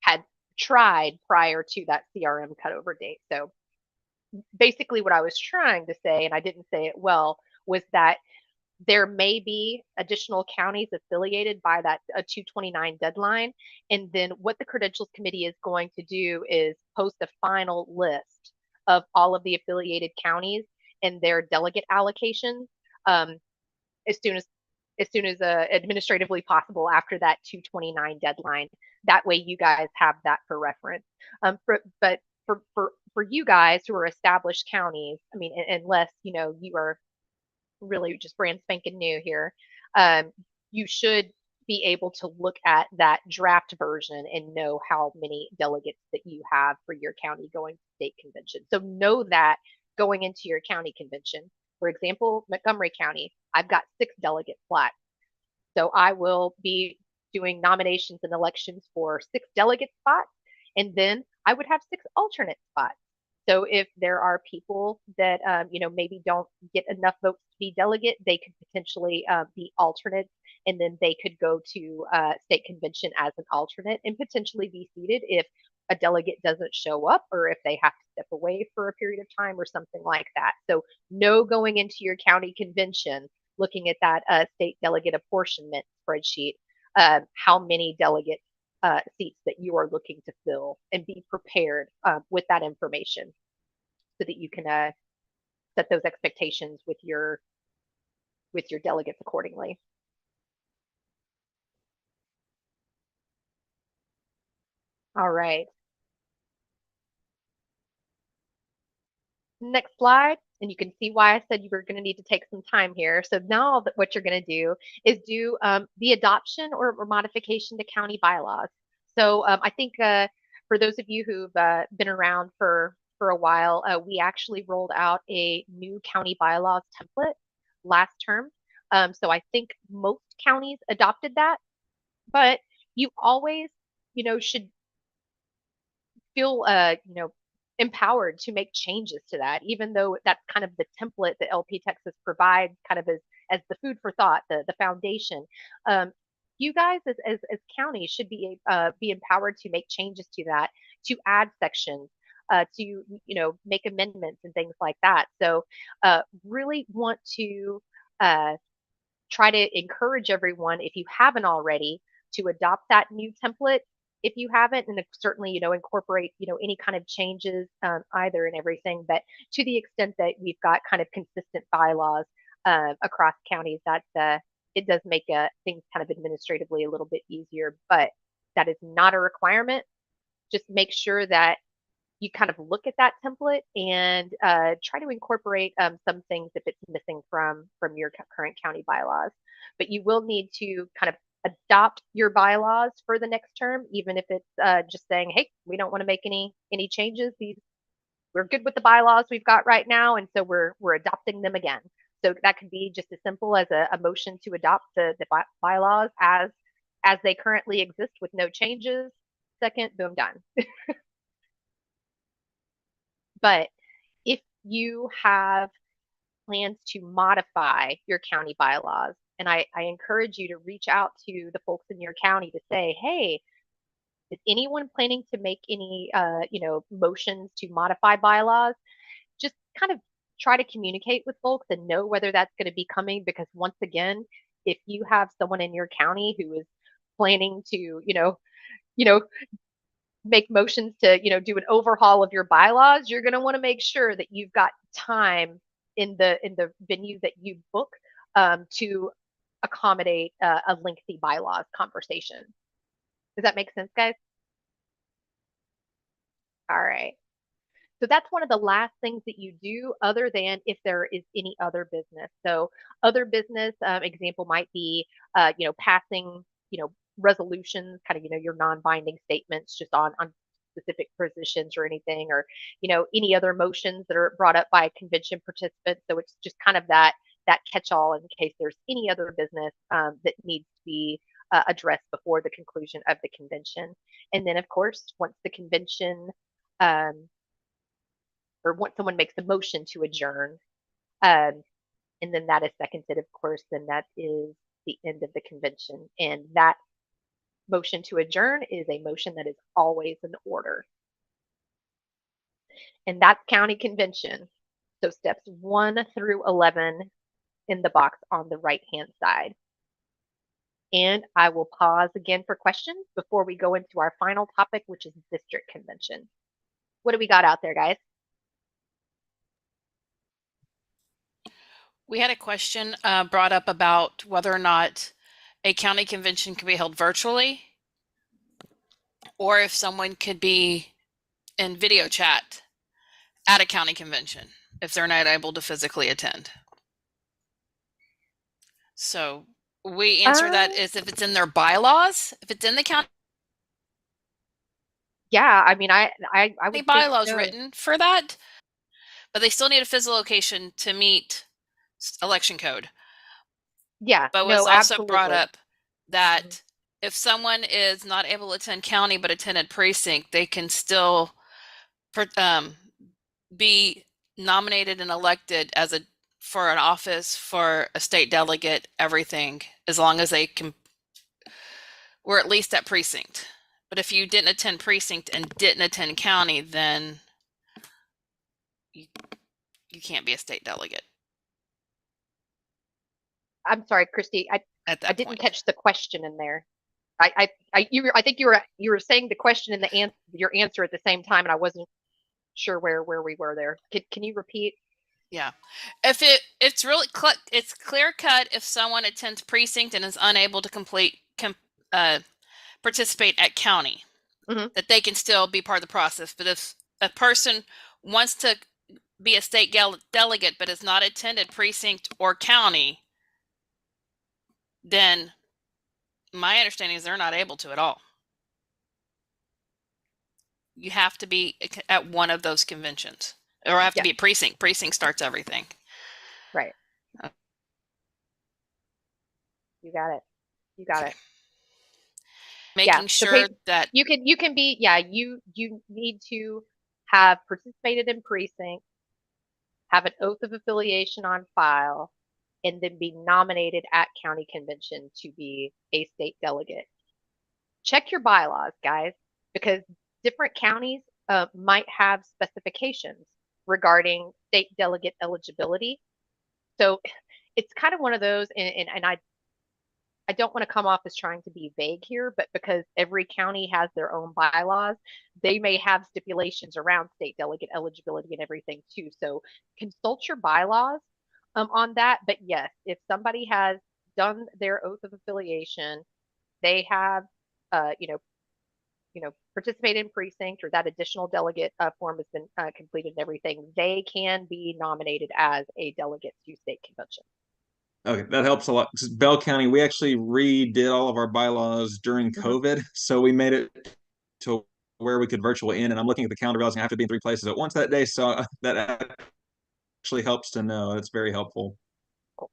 had tried prior to that CRM cutover date. So basically what I was trying to say, and I didn't say it well, was that there may be additional counties affiliated by that 2/29 deadline. And then what the Credentials Committee is going to do is post a final list of all of the affiliated counties and their delegate allocations as soon as administratively possible after that 2/29 deadline. That way you guys have that for reference. But for you guys who are established counties, I mean, unless, you know, you are really just brand spanking new here, you should be able to look at that draft version and know how many delegates that you have for your county going to state convention. So know that going into your county convention. For example, Montgomery County, I've got 6 delegate slots. So I will be doing nominations and elections for 6 delegate spots, and then I would have 6 alternate spots. So if there are people that, you know, maybe don't get enough votes to be delegate, they could potentially be alternates, and then they could go to state convention as an alternate and potentially be seated if a delegate doesn't show up or if they have to step away for a period of time or something like that. So know going into your county convention, looking at that state delegate apportionment spreadsheet, how many delegate seats that you are looking to fill, and be prepared with that information so that you can set those expectations with your delegates accordingly. All right. Next slide, and you can see why I said you were going to need to take some time here. So now what you're going to do is do the adoption or modification to county bylaws. So I think for those of you who've been around for a while, we actually rolled out a new county bylaws template last term. So I think most counties adopted that, but you always, you know, should feel, you know, empowered to make changes to that, even though that's kind of the template that LP Texas provides, kind of as the food for thought, the foundation. You guys as counties should be empowered to make changes to that, to add sections, to, you know, make amendments and things like that. So really want to try to encourage everyone, if you haven't already, to adopt that new template. If you haven't, and certainly, you know, incorporate, you know, any kind of changes either and everything, but to the extent that we've got kind of consistent bylaws across counties, that it does make things kind of administratively a little bit easier, but that is not a requirement. Just make sure that you kind of look at that template and try to incorporate some things if it's missing from your current county bylaws. But you will need to kind of adopt your bylaws for the next term, even if it's just saying, hey, we don't want to make any changes. We're good with the bylaws we've got right now, and so we're adopting them again. So that could be just as simple as a motion to adopt the bylaws as they currently exist with no changes. Second, boom, done. But if you have plans to modify your county bylaws, and I encourage you to reach out to the folks in your county to say, hey, is anyone planning to make any, you know, motions to modify bylaws? Just kind of try to communicate with folks and know whether that's going to be coming, because once again, if you have someone in your county who is planning to, you know, make motions to, you know, do an overhaul of your bylaws, you're going to want to make sure that you've got time in the venue that you book to accommodate a lengthy bylaws conversation. Does that make sense, guys? All right. So that's one of the last things that you do, other than if there is any other business. So other business example might be, you know, passing, you know, resolutions, kind of, you know, your non-binding statements just on specific positions or anything, or, you know, any other motions that are brought up by convention participants. So it's just kind of that catch-all in case there's any other business that needs to be addressed before the conclusion of the convention. And then, of course, once the convention or once someone makes a motion to adjourn, and then that is seconded, of course, then that is the end of the convention. And that motion to adjourn is a motion that is always in order. And that's county convention. So steps 1 through 11 in the box on the right-hand side. And I will pause again for questions before we go into our final topic, which is district convention. What do we got out there, guys? We had a question brought up about whether or not a county convention can be held virtually, or if someone could be in video chat at a county convention if they're not able to physically attend. So we answer that is if it's in their bylaws, if it's in the county Yeah, I mean, I would think bylaws so. written for that, but they still need a physical location to meet election code. Yeah, But no, was also brought absolutely. up that if someone is not able to attend county but attended precinct, they can still be nominated and elected as for an office, for a state delegate, everything, as long as they can, we're at least at precinct. But if you didn't attend precinct and didn't attend county, then you can't be a state delegate. I'm sorry, Christy. I didn't catch the question in there. I think you were saying the question and your answer at the same time, and I wasn't sure where we were there. Can you repeat? Yeah, if it's really it's clear cut if someone attends precinct and is unable to participate at county, that they can still be part of the process. But if a person wants to be a state delegate but has not attended precinct or county, then my understanding is they're not able to at all. You have to be at one of those conventions, or have to be a precinct. Precinct starts everything. Right. You got it. You got it. Making sure that you can be, you need to have participated in precinct, have an oath of affiliation on file, and then be nominated at county convention to be a state delegate. Check your bylaws, guys, because different counties might have specifications regarding state delegate eligibility. So it's kind of one of those, and I don't want to come off as trying to be vague here, but because every county has their own bylaws, they may have stipulations around state delegate eligibility and everything too. So consult your bylaws on that. But yes, if somebody has done their oath of affiliation, they have, participated in precinct, or that additional delegate form has been completed and everything, they can be nominated as a delegate to state convention. Okay, that helps a lot. Bell County, we actually redid all of our bylaws during COVID, so we made it to where we could virtually in. And I'm looking at the calendar, realizing I have to be in 3 places at once that day, so that actually helps to know. It's very helpful. Cool.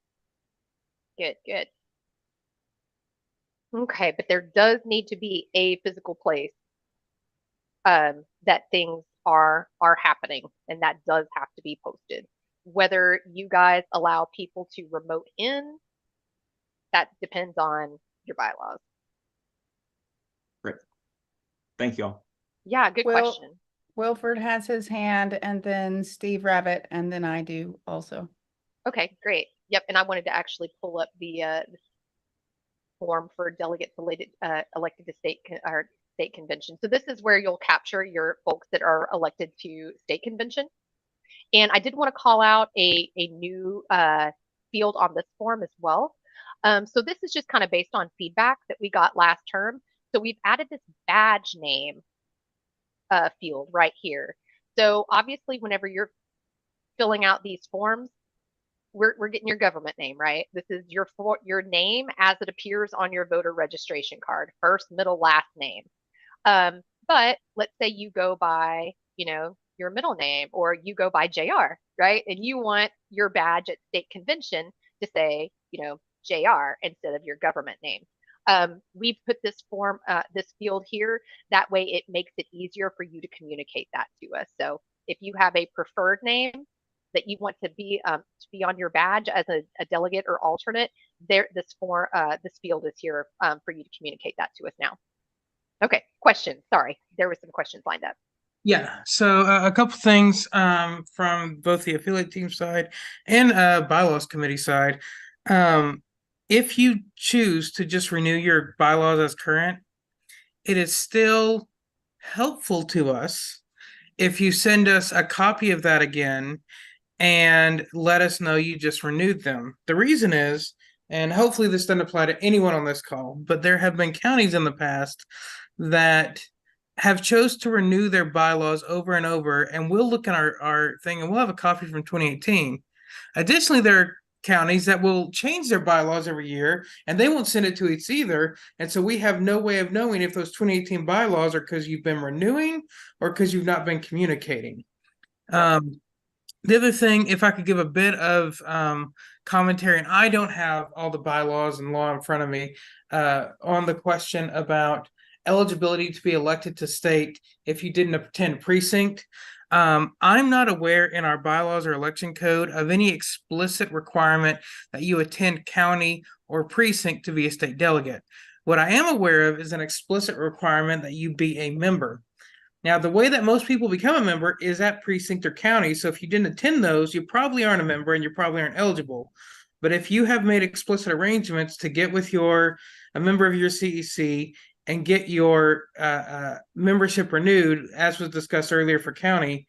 Good. Okay, but there does need to be a physical place that things are happening, and that does have to be posted. Whether you guys allow people to remote in, that depends on your bylaws. Great. Thank you all. Yeah, good question. Wilford has his hand, and then Steve Rabbit, and then I do also. Okay, great. Yep, and I wanted to actually pull up the form for delegates elected to state convention. So this is where you'll capture your folks that are elected to state convention. And I did want to call out a new field on this form as well. So this is just kind of based on feedback that we got last term. So we've added this badge name field right here. So obviously, whenever you're filling out these forms, we're getting your government name, right? This is your name as it appears on your voter registration card, first, middle, last name. But let's say you go by, your middle name, or you go by JR, right? And you want your badge at state convention to say, JR instead of your government name. We put this form, this field here. That way it makes it easier for you to communicate that to us. So if you have a preferred name, that you want to be on your badge as a delegate or alternate, this field is here for you to communicate that to us now. Okay, question. Sorry, there were some questions lined up. Yeah, so a couple things from both the affiliate team side and bylaws committee side. If you choose to just renew your bylaws as current, it is still helpful to us if you send us a copy of that again and let us know you just renewed them. The reason is, and hopefully this doesn't apply to anyone on this call, but there have been counties in the past that have chose to renew their bylaws over and over, and we'll look at our thing and we'll have a copy from 2018. Additionally, there are counties that will change their bylaws every year and they won't send it to us either. And so we have no way of knowing if those 2018 bylaws are because you've been renewing or because you've not been communicating. The other thing, if I could give a bit of commentary, and I don't have all the bylaws and law in front of me, on the question about eligibility to be elected to state if you didn't attend precinct. I'm not aware in our bylaws or election code of any explicit requirement that you attend county or precinct to be a state delegate. What I am aware of is an explicit requirement that you be a member. Now, the way that most people become a member is at precinct or county. So if you didn't attend those, you probably aren't a member and you probably aren't eligible. But if you have made explicit arrangements to get with a member of your CEC and get your membership renewed, as was discussed earlier for county,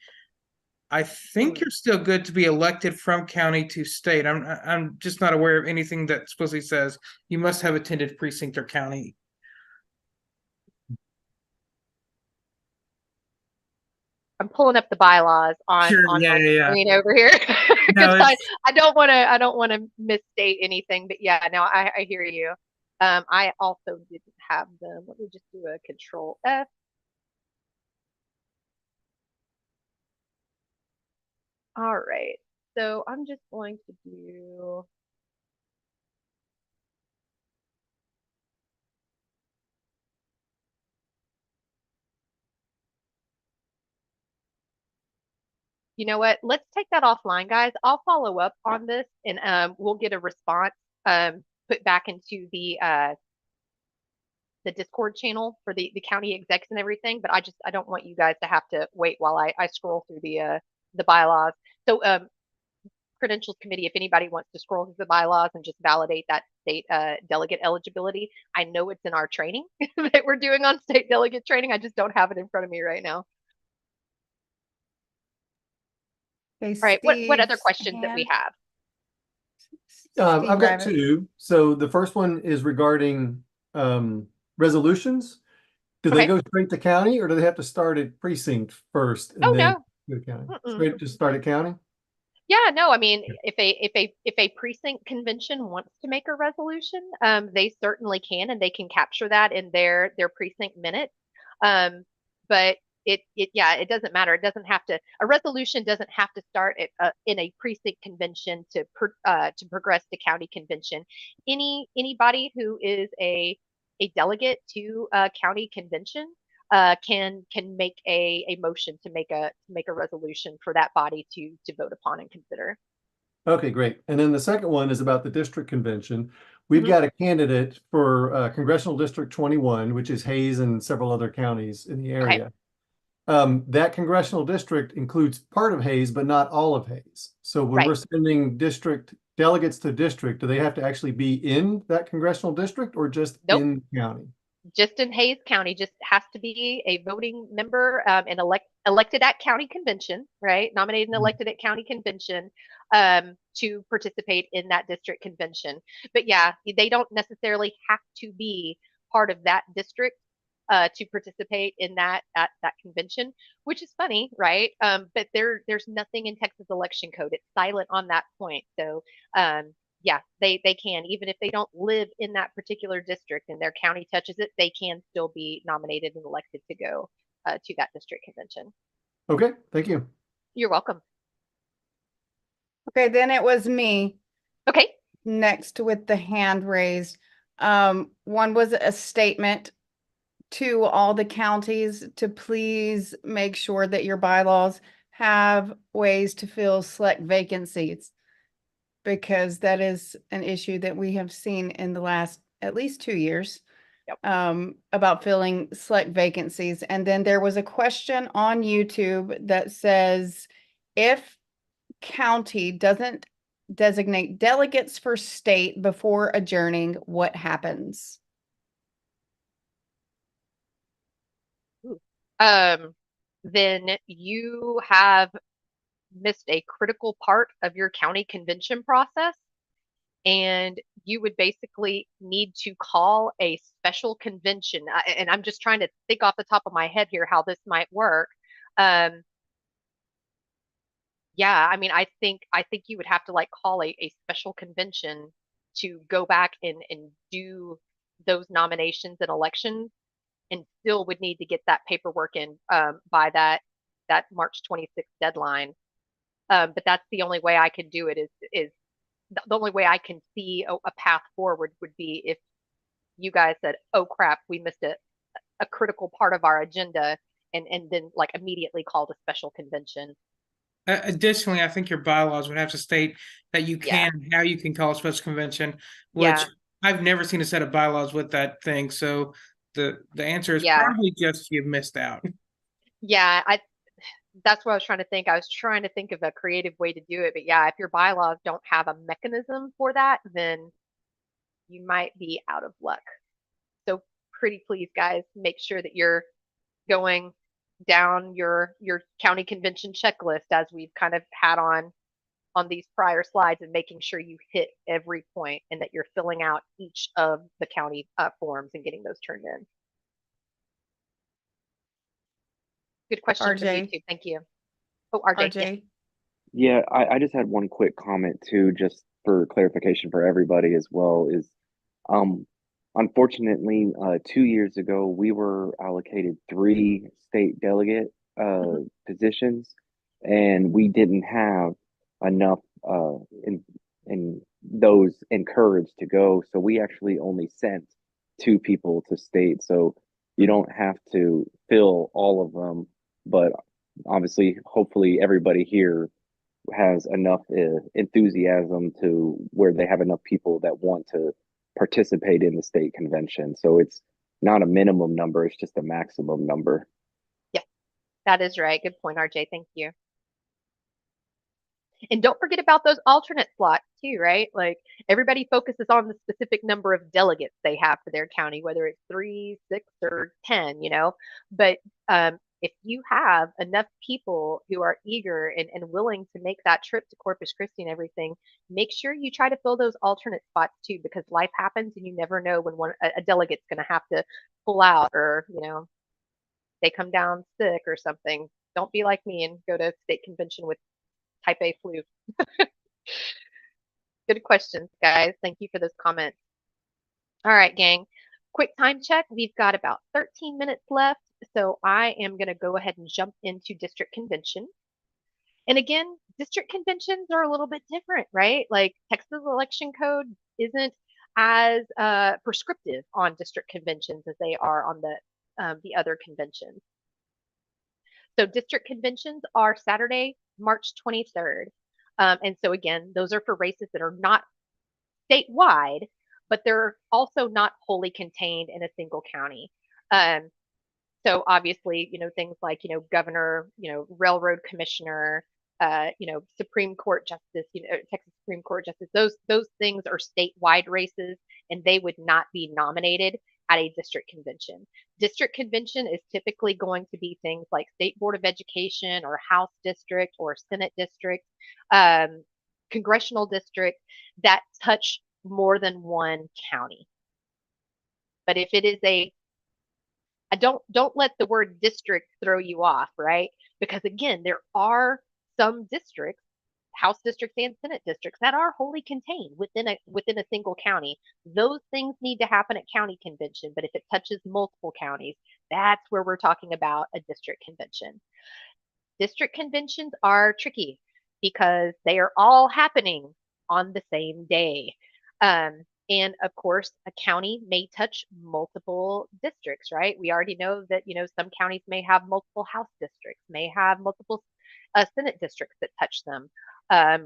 I think you're still good to be elected from county to state. I'm just not aware of anything that explicitly says you must have attended precinct or county. I'm pulling up the bylaws on my screen over here. No, I don't want to misstate anything, but yeah, no, I hear you. I also didn't have them. Let me just do a Control F. All right, so I'm just going to do. You know what? Let's take that offline, guys. I'll follow up on this and we'll get a response put back into the Discord channel for the county execs and everything. But I don't want you guys to have to wait while I scroll through the bylaws. So credentials committee, if anybody wants to scroll through the bylaws and just validate that state delegate eligibility, I know it's in our training that we're doing on state delegate training. I just don't have it in front of me right now. Okay, all right, what other questions that we have? I've got two. So the first one is regarding resolutions. Do they go straight to county, or do they have to start at precinct first and then go to county? Straight to start at county? Yeah, no, I mean, if a precinct convention wants to make a resolution, they certainly can, and they can capture that in their precinct minutes. But it doesn't matter. It doesn't have to. A resolution doesn't have to start in a precinct convention to progress to county convention. Anybody who is a delegate to a county convention can make a motion to make a resolution for that body to vote upon and consider. Okay, great. And then the second one is about the district convention. We've got a candidate for Congressional District 21, which is Hays and several other counties in the area. That congressional district includes part of Hays, but not all of Hays. So when we're sending district delegates to district, do they have to actually be in that congressional district or just in county? Just in Hays County, just has to be a voting member and elected at county convention, right? Nominated and elected at county convention to participate in that district convention. But yeah, they don't necessarily have to be part of that district to participate in that convention, which is funny, right? But there's nothing in Texas election code. It's silent on that point. So yeah, they can, even if they don't live in that particular district and their county touches it, they can still be nominated and elected to go to that district convention. Okay, thank you. You're welcome. Okay, then it was me. Okay. Next with the hand raised. One was a statement to all the counties to please make sure that your bylaws have ways to fill select vacancies? Because that is an issue that we have seen in the last at least 2 years. Yep. About filling select vacancies. And then there was a question on YouTube that says, if county doesn't designate delegates for state before adjourning, what happens? Then you have missed a critical part of your county convention process, and you would basically need to call a special convention. And I'm just trying to think off the top of my head here how this might work. Yeah, I mean, I think you would have to like call a special convention to go back and do those nominations and elections, and still would need to get that paperwork in by that March 26th deadline. But that's the only way I can do it is the only way I can see a path forward would be if you guys said, "Oh crap, we missed a critical part of our agenda," and then like immediately called a special convention. Additionally, I think your bylaws would have to state that you Yeah. can, how you can call a special convention, which Yeah. I've never seen a set of bylaws with that thing. So the answer is Yeah. probably just you've missed out. Yeah, that's what I was trying to think. I was trying to think of a creative way to do it, but yeah, if your bylaws don't have a mechanism for that, then you might be out of luck. So pretty please, guys, make sure that you're going down your county convention checklist as we've kind of had on these prior slides, and making sure you hit every point and that you're filling out each of the county forms and getting those turned in. Good question from RJ. YouTube. Thank you. Oh, RJ. RJ. Yeah, I just had one quick comment too, just for clarification for everybody as well, is unfortunately 2 years ago we were allocated 3 state delegate positions, and we didn't have enough in those encouraged to go, so we actually only sent 2 people to state. So you don't have to fill all of them, but obviously hopefully everybody here has enough enthusiasm to where they have enough people that want to participate in the state convention. So it's not a minimum number, it's just a maximum number. Yeah, that is right. Good point, RJ. Thank you. And don't forget about those alternate slots too, right? Like everybody focuses on the specific number of delegates they have for their county, whether it's 3, 6, or 10, you know. But if you have enough people who are eager and willing to make that trip to Corpus Christi and everything, make sure you try to fill those alternate spots too, because life happens and you never know when a delegate's going to have to pull out, or, you know, they come down sick or something. Don't be like me and go to state convention with type A flu. Good questions, guys. Thank you for those comments. All right, gang. Quick time check. We've got about 13 minutes left, so I am going to go ahead and jump into district convention. And again, district conventions are a little bit different, right? Like Texas election code isn't as prescriptive on district conventions as they are on the other conventions. So district conventions are Saturday, March 23rd. And so again, those are for races that are not statewide, but they're also not wholly contained in a single county. So obviously, you know, things like, you know, governor, you know, railroad commissioner, you know, Supreme Court justice, you know, Texas Supreme Court justice, those things are statewide races, and they would not be nominated at a district convention. District convention is typically going to be things like State Board of Education or House district or Senate district, congressional district that touch more than one county. But if it is don't let the word district throw you off, right? Because again, there are some districts, House districts and Senate districts, that are wholly contained within a single county. Those things need to happen at county convention, but if it touches multiple counties, that's where we're talking about a district convention. District conventions are tricky because they are all happening on the same day. And of course, a county may touch multiple districts, right? We already know that, you know, some counties may have multiple House districts, may have multiple Senate districts that touch them,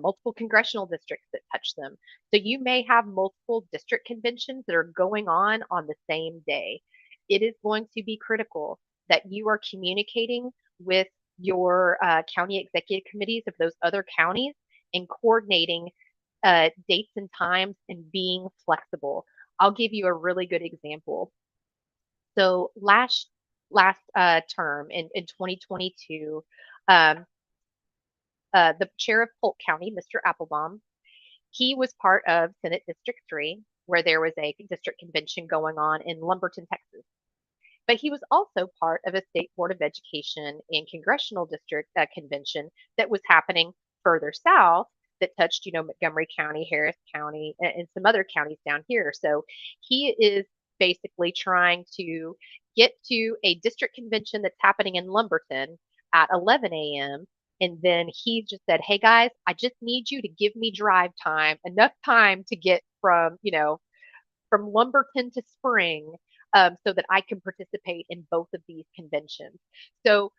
multiple congressional districts that touch them. So you may have multiple district conventions that are going on the same day. It is going to be critical that you are communicating with your county executive committees of those other counties and coordinating dates and times and being flexible. I'll give you a really good example. So last term in 2022, the chair of Polk County, Mr. Applebaum, he was part of Senate District 3, where there was a district convention going on in Lumberton, Texas. But he was also part of a state board of education and congressional district convention that was happening further south that touched, Montgomery County, Harris County, and some other counties down here. So he is basically trying to get to a district convention that's happening in Lumberton at 11 a.m. And then he just said, hey guys, I just need you to give me drive time, enough time to get from Lumberton to Spring, so that I can participate in both of these conventions. So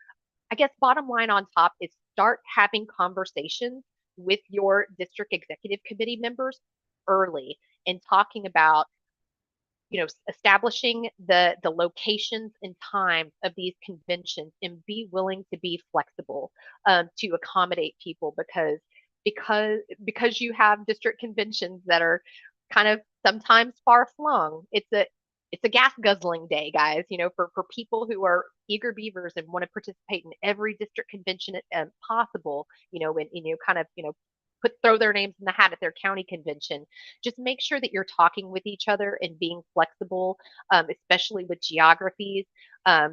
I guess bottom line on top is start having conversations with your district executive committee members early and talking about, establishing the locations and times of these conventions, and be willing to be flexible to accommodate people, because you have district conventions that are kind of sometimes far flung. It's a gas guzzling day, guys, for people who are eager beavers and want to participate in every district convention possible, and kind of, throw their names in the hat at their county convention. Just make sure that you're talking with each other and being flexible, especially with geographies,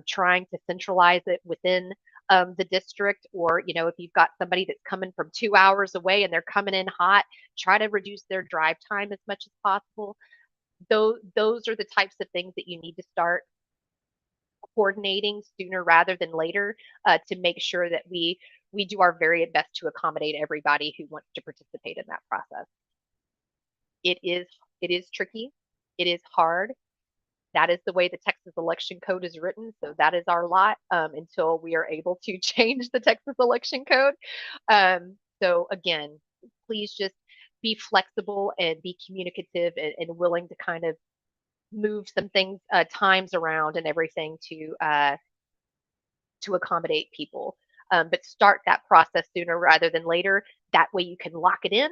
trying to centralize it within the district, or, if you've got somebody that's coming from 2 hours away and they're coming in hot, try to reduce their drive time as much as possible. Those are the types of things that you need to start coordinating sooner rather than later, to make sure that we do our very best to accommodate everybody who wants to participate in that process. It is tricky. It is hard. That is the way the Texas election code is written. So that is our lot, until we are able to change the Texas election code. So again, please just be flexible and be communicative and willing to kind of move some things, times around and everything to accommodate people. But start that process sooner rather than later. That way you can lock it in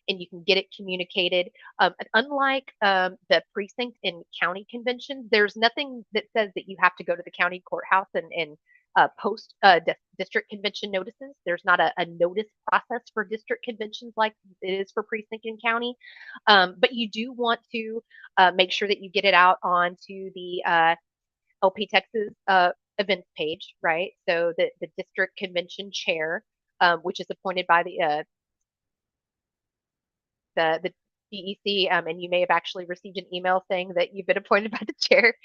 and you can get it communicated. And unlike the precinct and county conventions, there's nothing that says that you have to go to the county courthouse and post district convention notices. There's not a notice process for district conventions like it is for precinct and county. But you do want to make sure that you get it out onto the LP Texas events page, right? So the district convention chair, which is appointed by the DEC, and you may have actually received an email saying that you've been appointed by the chair,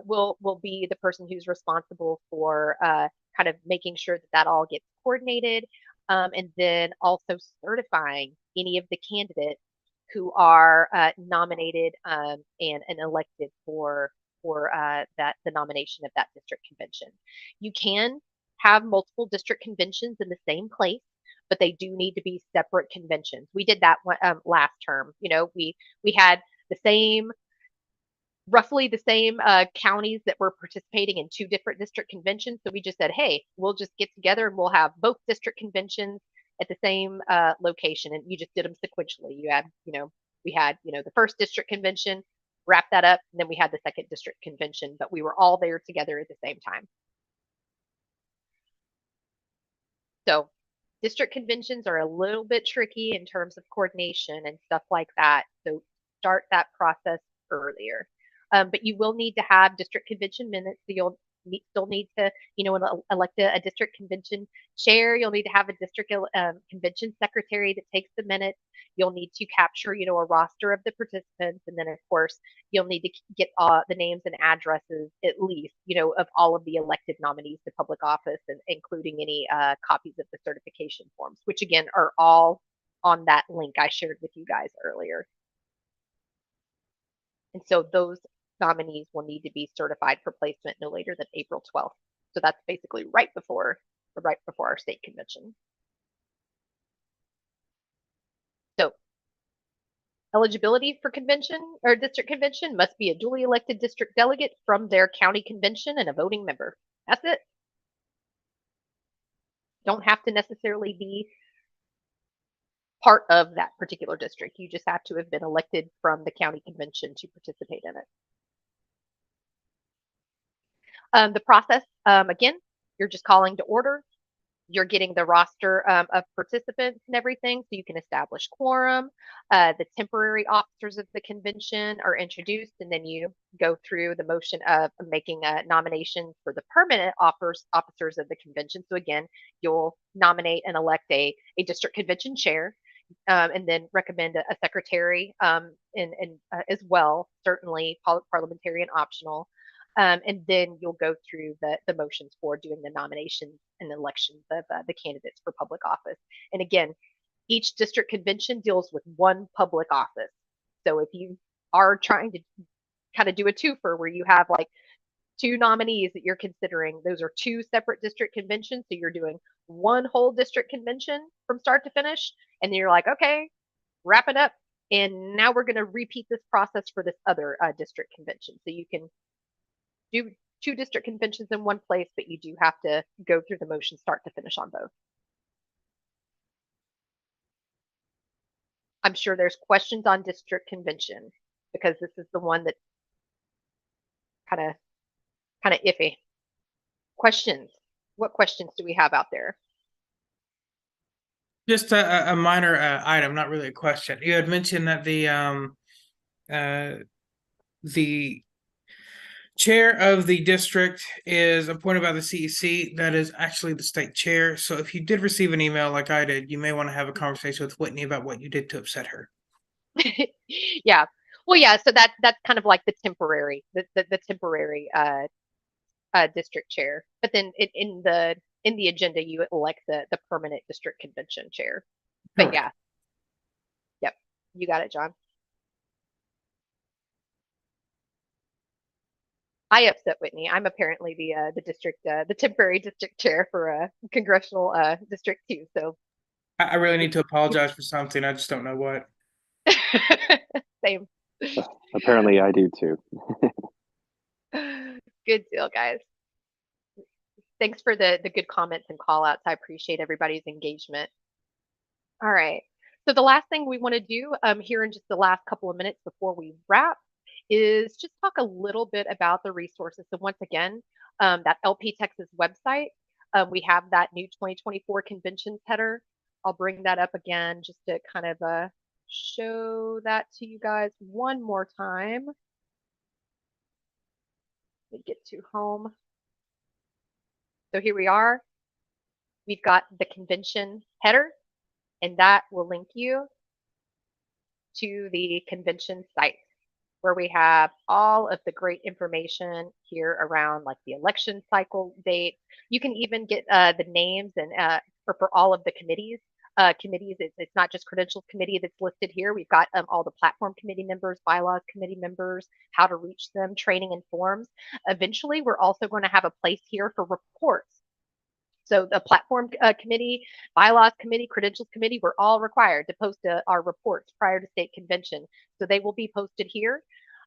will be the person who's responsible for kind of making sure that all gets coordinated, and then also certifying any of the candidates who are nominated and elected for the nomination of that district convention. You can have multiple district conventions in the same place, but they do need to be separate conventions. We did that one, last term. We had roughly the same counties that were participating in 2 different district conventions. So we just said, hey, we'll just get together and we'll have both district conventions at the same location. And you just did them sequentially. We had, the first district convention, wrap that up, and then we had the second district convention, but we were all there together at the same time. So district conventions are a little bit tricky in terms of coordination and stuff like that. So start that process earlier. But you will need to have district convention minutes. So you'll still need to, elect a district convention chair. You'll need to have a district convention secretary that takes the minutes. You'll need to capture, a roster of the participants. And then, of course, you'll need to get the names and addresses, at least, of all of the elected nominees to public office, and including any copies of the certification forms, which, again, are all on that link I shared with you guys earlier. And so those nominees will need to be certified for placement no later than April 12th. So that's basically right before right before our state convention. So eligibility for convention or district convention must be a duly elected district delegate from their county convention and a voting member. That's it. Don't have to necessarily be part of that particular district. You just have to have been elected from the county convention to participate in it. The process, again, you're just calling to order. You're getting the roster of participants and everything, so you can establish quorum. The temporary officers of the convention are introduced, and then you go through the motion of making a nomination for the permanent officers of the convention. So again, you'll nominate and elect a district convention chair, and then recommend a secretary, and as well, certainly parliamentarian optional. And then you'll go through the motions for doing the nominations and elections of the candidates for public office. And again, each district convention deals with one public office. So if you are trying to kind of do a twofer where you have like 2 nominees that you're considering, those are 2 separate district conventions. So you're doing one whole district convention from start to finish. And then you're like, okay, wrap it up. And now we're going to repeat this process for this other district convention. So you can do 2 district conventions in one place, but you do have to go through the motion start to finish on both. I'm sure there's questions on district convention because this is the one that kind of iffy. Questions? What questions do we have out there? Just a minor item, not really a question. You had mentioned that the chair of the district is appointed by the CEC. That is actually the state chair. So if you did receive an email like I did, you may want to have a conversation with Whitney about what you did to upset her. Yeah. Well, yeah. So that's kind of like the temporary district chair. But then in the agenda, you elect the permanent district convention chair. But Correct. yeah. Yep. You got it, John. I upset Whitney. I'm apparently the temporary district chair for congressional district 2. So I really need to apologize for something. I just don't know what. same. Apparently, I do too. Good deal, guys. Thanks for the good comments and call outs. I appreciate everybody's engagement. All right. So the last thing we want to do here in just the last couple of minutes before we wrap is just talk a little bit about the resources. So once again, that LP Texas website, we have that new 2024 conventions header. I'll bring that up again just to kind of show that to you guys one more time. Let me get to home. So here we are. We've got the convention header, and that will link you to the convention site, where we have all of the great information here around like the election cycle date. You can even get the names and for all of the committees. It's not just credentials committee that's listed here. We've got all the platform committee members, bylaws committee members, how to reach them, training and forms. Eventually, we're also going to have a place here for reports. So the platform committee, bylaws committee, credentials committee, we're all required to post our reports prior to state convention. So they will be posted here.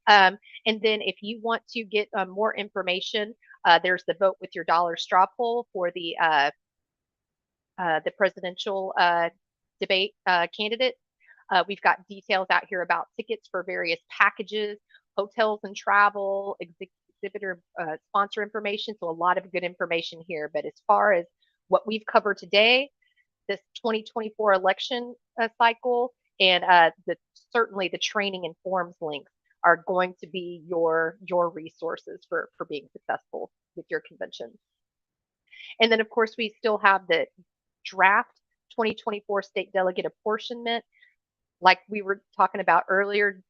And then if you want to get more information, there's the vote with your dollar straw poll for the presidential debate candidate. We've got details out here about tickets for various packages, hotels and travel, exhibitor sponsor information. So a lot of good information here. But as far as what we've covered today, this 2024 election cycle, and certainly the training and forms links are going to be your resources for being successful with your convention. And then of course we still have the draft 2024 state delegate apportionment. Like we were talking about earlier,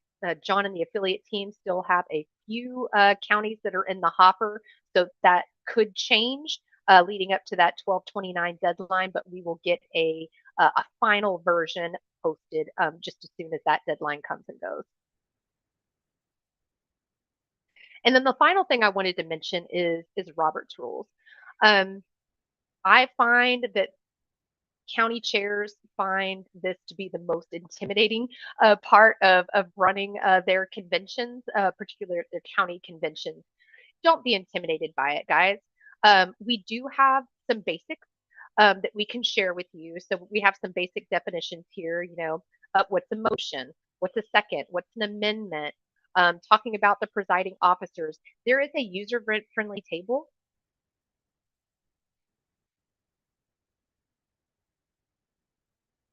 John and the affiliate team still have a few counties that are in the hopper, so that could change leading up to that 12/29 deadline, but we will get a final version posted just as soon as that deadline comes and goes. And then the final thing I wanted to mention is Robert's rules. I find that county chairs find this to be the most intimidating part of running their conventions, particularly their county conventions. Don't be intimidated by it, guys. We do have some basics that we can share with you. So we have some basic definitions here, you know, what's a motion, what's a second, what's an amendment, talking about the presiding officers. There is a user-friendly table.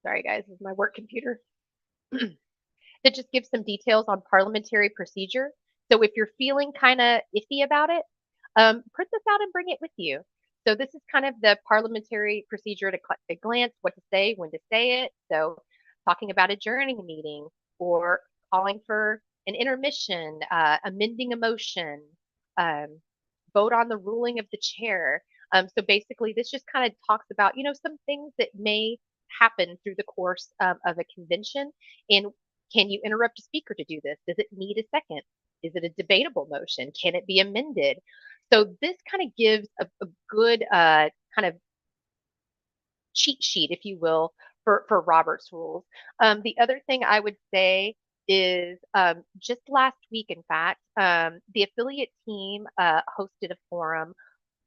Sorry, guys, this is my work computer. That just gives some details on parliamentary procedure. So if you're feeling kind of iffy about it, print this out and bring it with you. So this is kind of the parliamentary procedure at a glance, what to say, when to say it. So talking about adjourning a meeting or calling for an intermission, amending a motion, vote on the ruling of the chair. So basically this just kind of talks about, you know, some things that may happen through the course of a convention. And can you interrupt a speaker to do this? Does it need a second? Is it a debatable motion? Can it be amended? So this kind of gives a good kind of cheat sheet, if you will, for Robert's rules. The other thing I would say is just last week, in fact, the affiliate team hosted a forum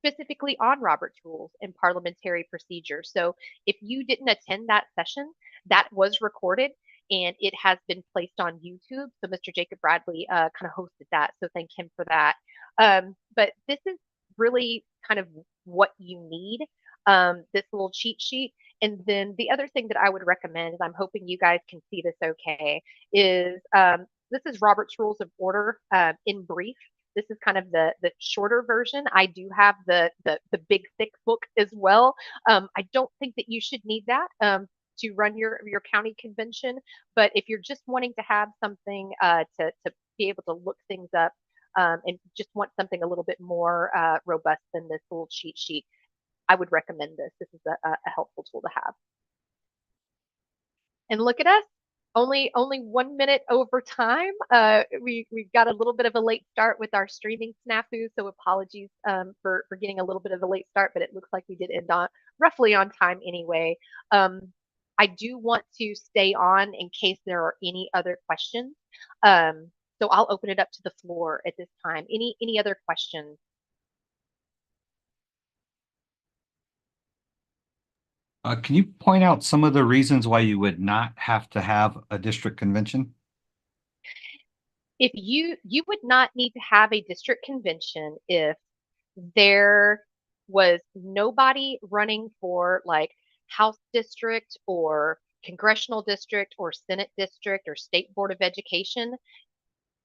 specifically on Robert's rules and parliamentary procedure. So if you didn't attend that session, that was recorded and it has been placed on YouTube. So Mr. Jacob Bradley kind of hosted that. So thank him for that. But this is really kind of what you need, this little cheat sheet. And then the other thing that I would recommend, and I'm hoping you guys can see this okay, is this is Robert's Rules of Order in brief. This is kind of the shorter version. I do have the big thick book as well. I don't think that you should need that to run your county convention, but if you're just wanting to have something to be able to look things up and just want something a little bit more robust than this little cheat sheet, I would recommend this. This is a helpful tool to have. And look at us. Only 1 minute over time. We've got a little bit of a late start with our streaming snafu, so apologies for getting a little bit of a late start, but it looks like we did end on roughly on time anyway. I do want to stay on in case there are any other questions. So I'll open it up to the floor at this time. Any other questions? Can you point out some of the reasons why you would not have to have a district convention? If you would not need to have a district convention if there was nobody running for like House district or congressional district or Senate district or State Board of Education,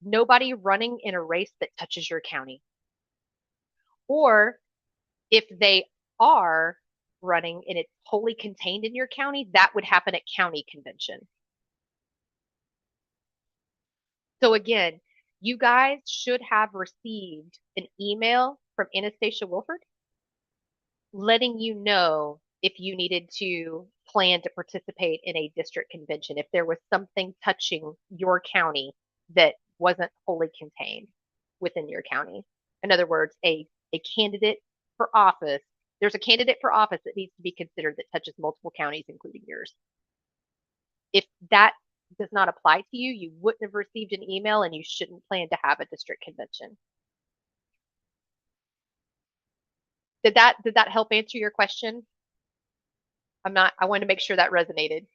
nobody running in a race that touches your county. Or if they are running and it's wholly contained in your county, that would happen at county convention. So again, you guys should have received an email from Anastasia Wilford letting you know if you needed to plan to participate in a district convention, if there was something touching your county that wasn't wholly contained within your county. In other words, a candidate for office, there's a candidate for office that needs to be considered that touches multiple counties, including yours. If that does not apply to you, you wouldn't have received an email and you shouldn't plan to have a district convention. Did that help answer your question? I wanted to make sure that resonated.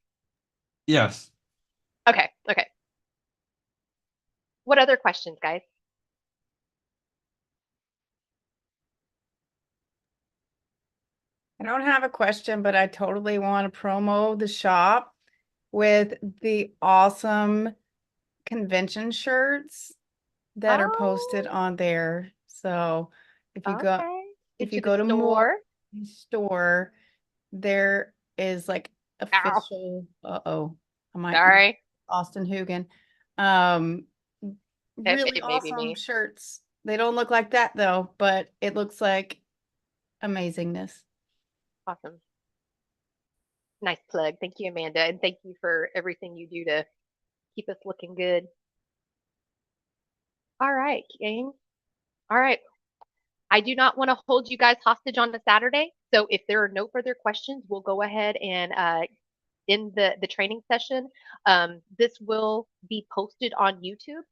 Yes. Okay. What other questions, guys? I don't have a question, but I totally want to promo the shop with the awesome convention shirts that are posted on there. So if you go to more store, there is like official Sorry. Austin Hugan. Really awesome shirts. They don't look like that though, but it looks like amazingness. Awesome. Nice plug. Thank you, Amanda. And thank you for everything you do to keep us looking good. All right, gang. All right. I do not want to hold you guys hostage on a Saturday. So if there are no further questions, we'll go ahead and end the training session. This will be posted on YouTube.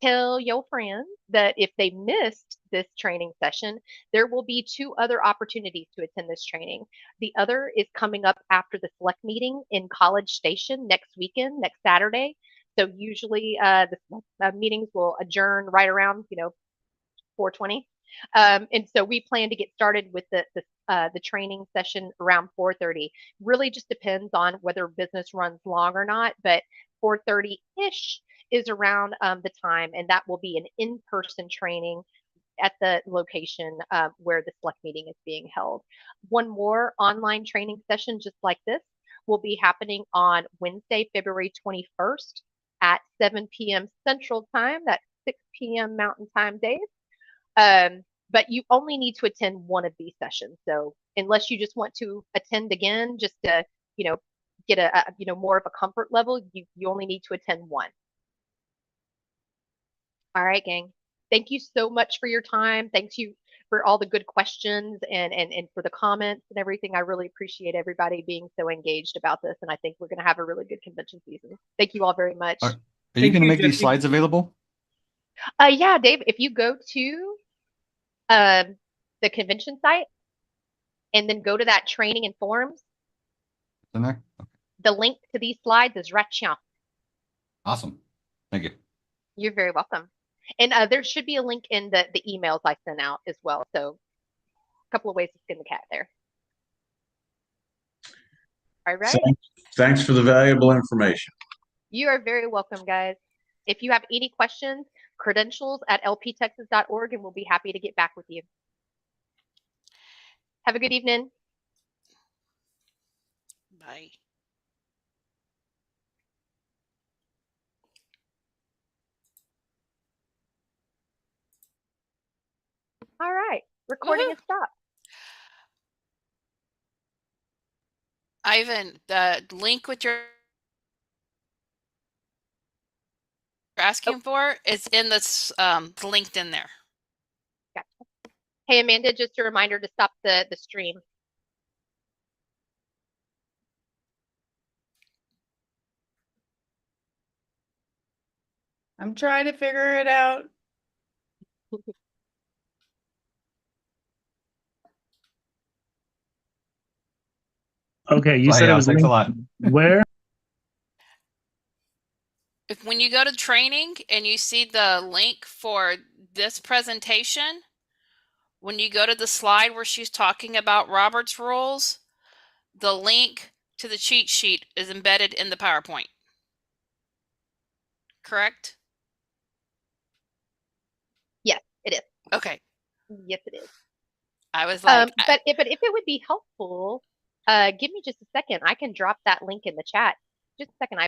Tell your friends that if they missed this training session, there will be 2 other opportunities to attend this training. The other is coming up after the select meeting in College Station next weekend, next Saturday. So usually the meetings will adjourn right around 4:20. And so we plan to get started with the training session around 4:30. Really just depends on whether business runs long or not, but 4:30-ish is around the time, and that will be an in-person training at the location where the select meeting is being held. One more online training session just like this will be happening on Wednesday, February 21st at 7 p.m. Central Time. That's 6 p.m. Mountain Time days. But you only need to attend one of these sessions. So unless you just want to attend again, just to, get a more of a comfort level, you only need to attend one. All right, gang. Thank you so much for your time. Thanks you for all the good questions and for the comments and everything. I really appreciate everybody being so engaged about this. And I think we're going to have a really good convention season. Thank you all very much. Are you going to make these slides available? Yeah, Dave, if you go to the convention site and then go to that training and forums, In there? Okay. the link to these slides is right here. Awesome. Thank you. You're very welcome. And there should be a link in the emails I sent out as well. So a couple of ways to skin the cat there. All right. Thanks for the valuable information. You are very welcome, guys. If you have any questions, credentials@lptexas.org, and we'll be happy to get back with you. Have a good evening. Bye. All right. Recording is stopped. Ivan, the link with your asking for is in this linked in there. Gotcha. Hey, Amanda, just a reminder to stop the stream. I'm trying to figure it out. Okay, you Bye, said it y'all. was Thanks a linked lot. where? When you go to training and you see the link for this presentation, when you go to the slide where she's talking about Robert's rules, the link to the cheat sheet is embedded in the PowerPoint. Correct? Yes, it is. Okay. Yes, it is. I was like, but if it would be helpful, give me just a second. I can drop that link in the chat. Just a second.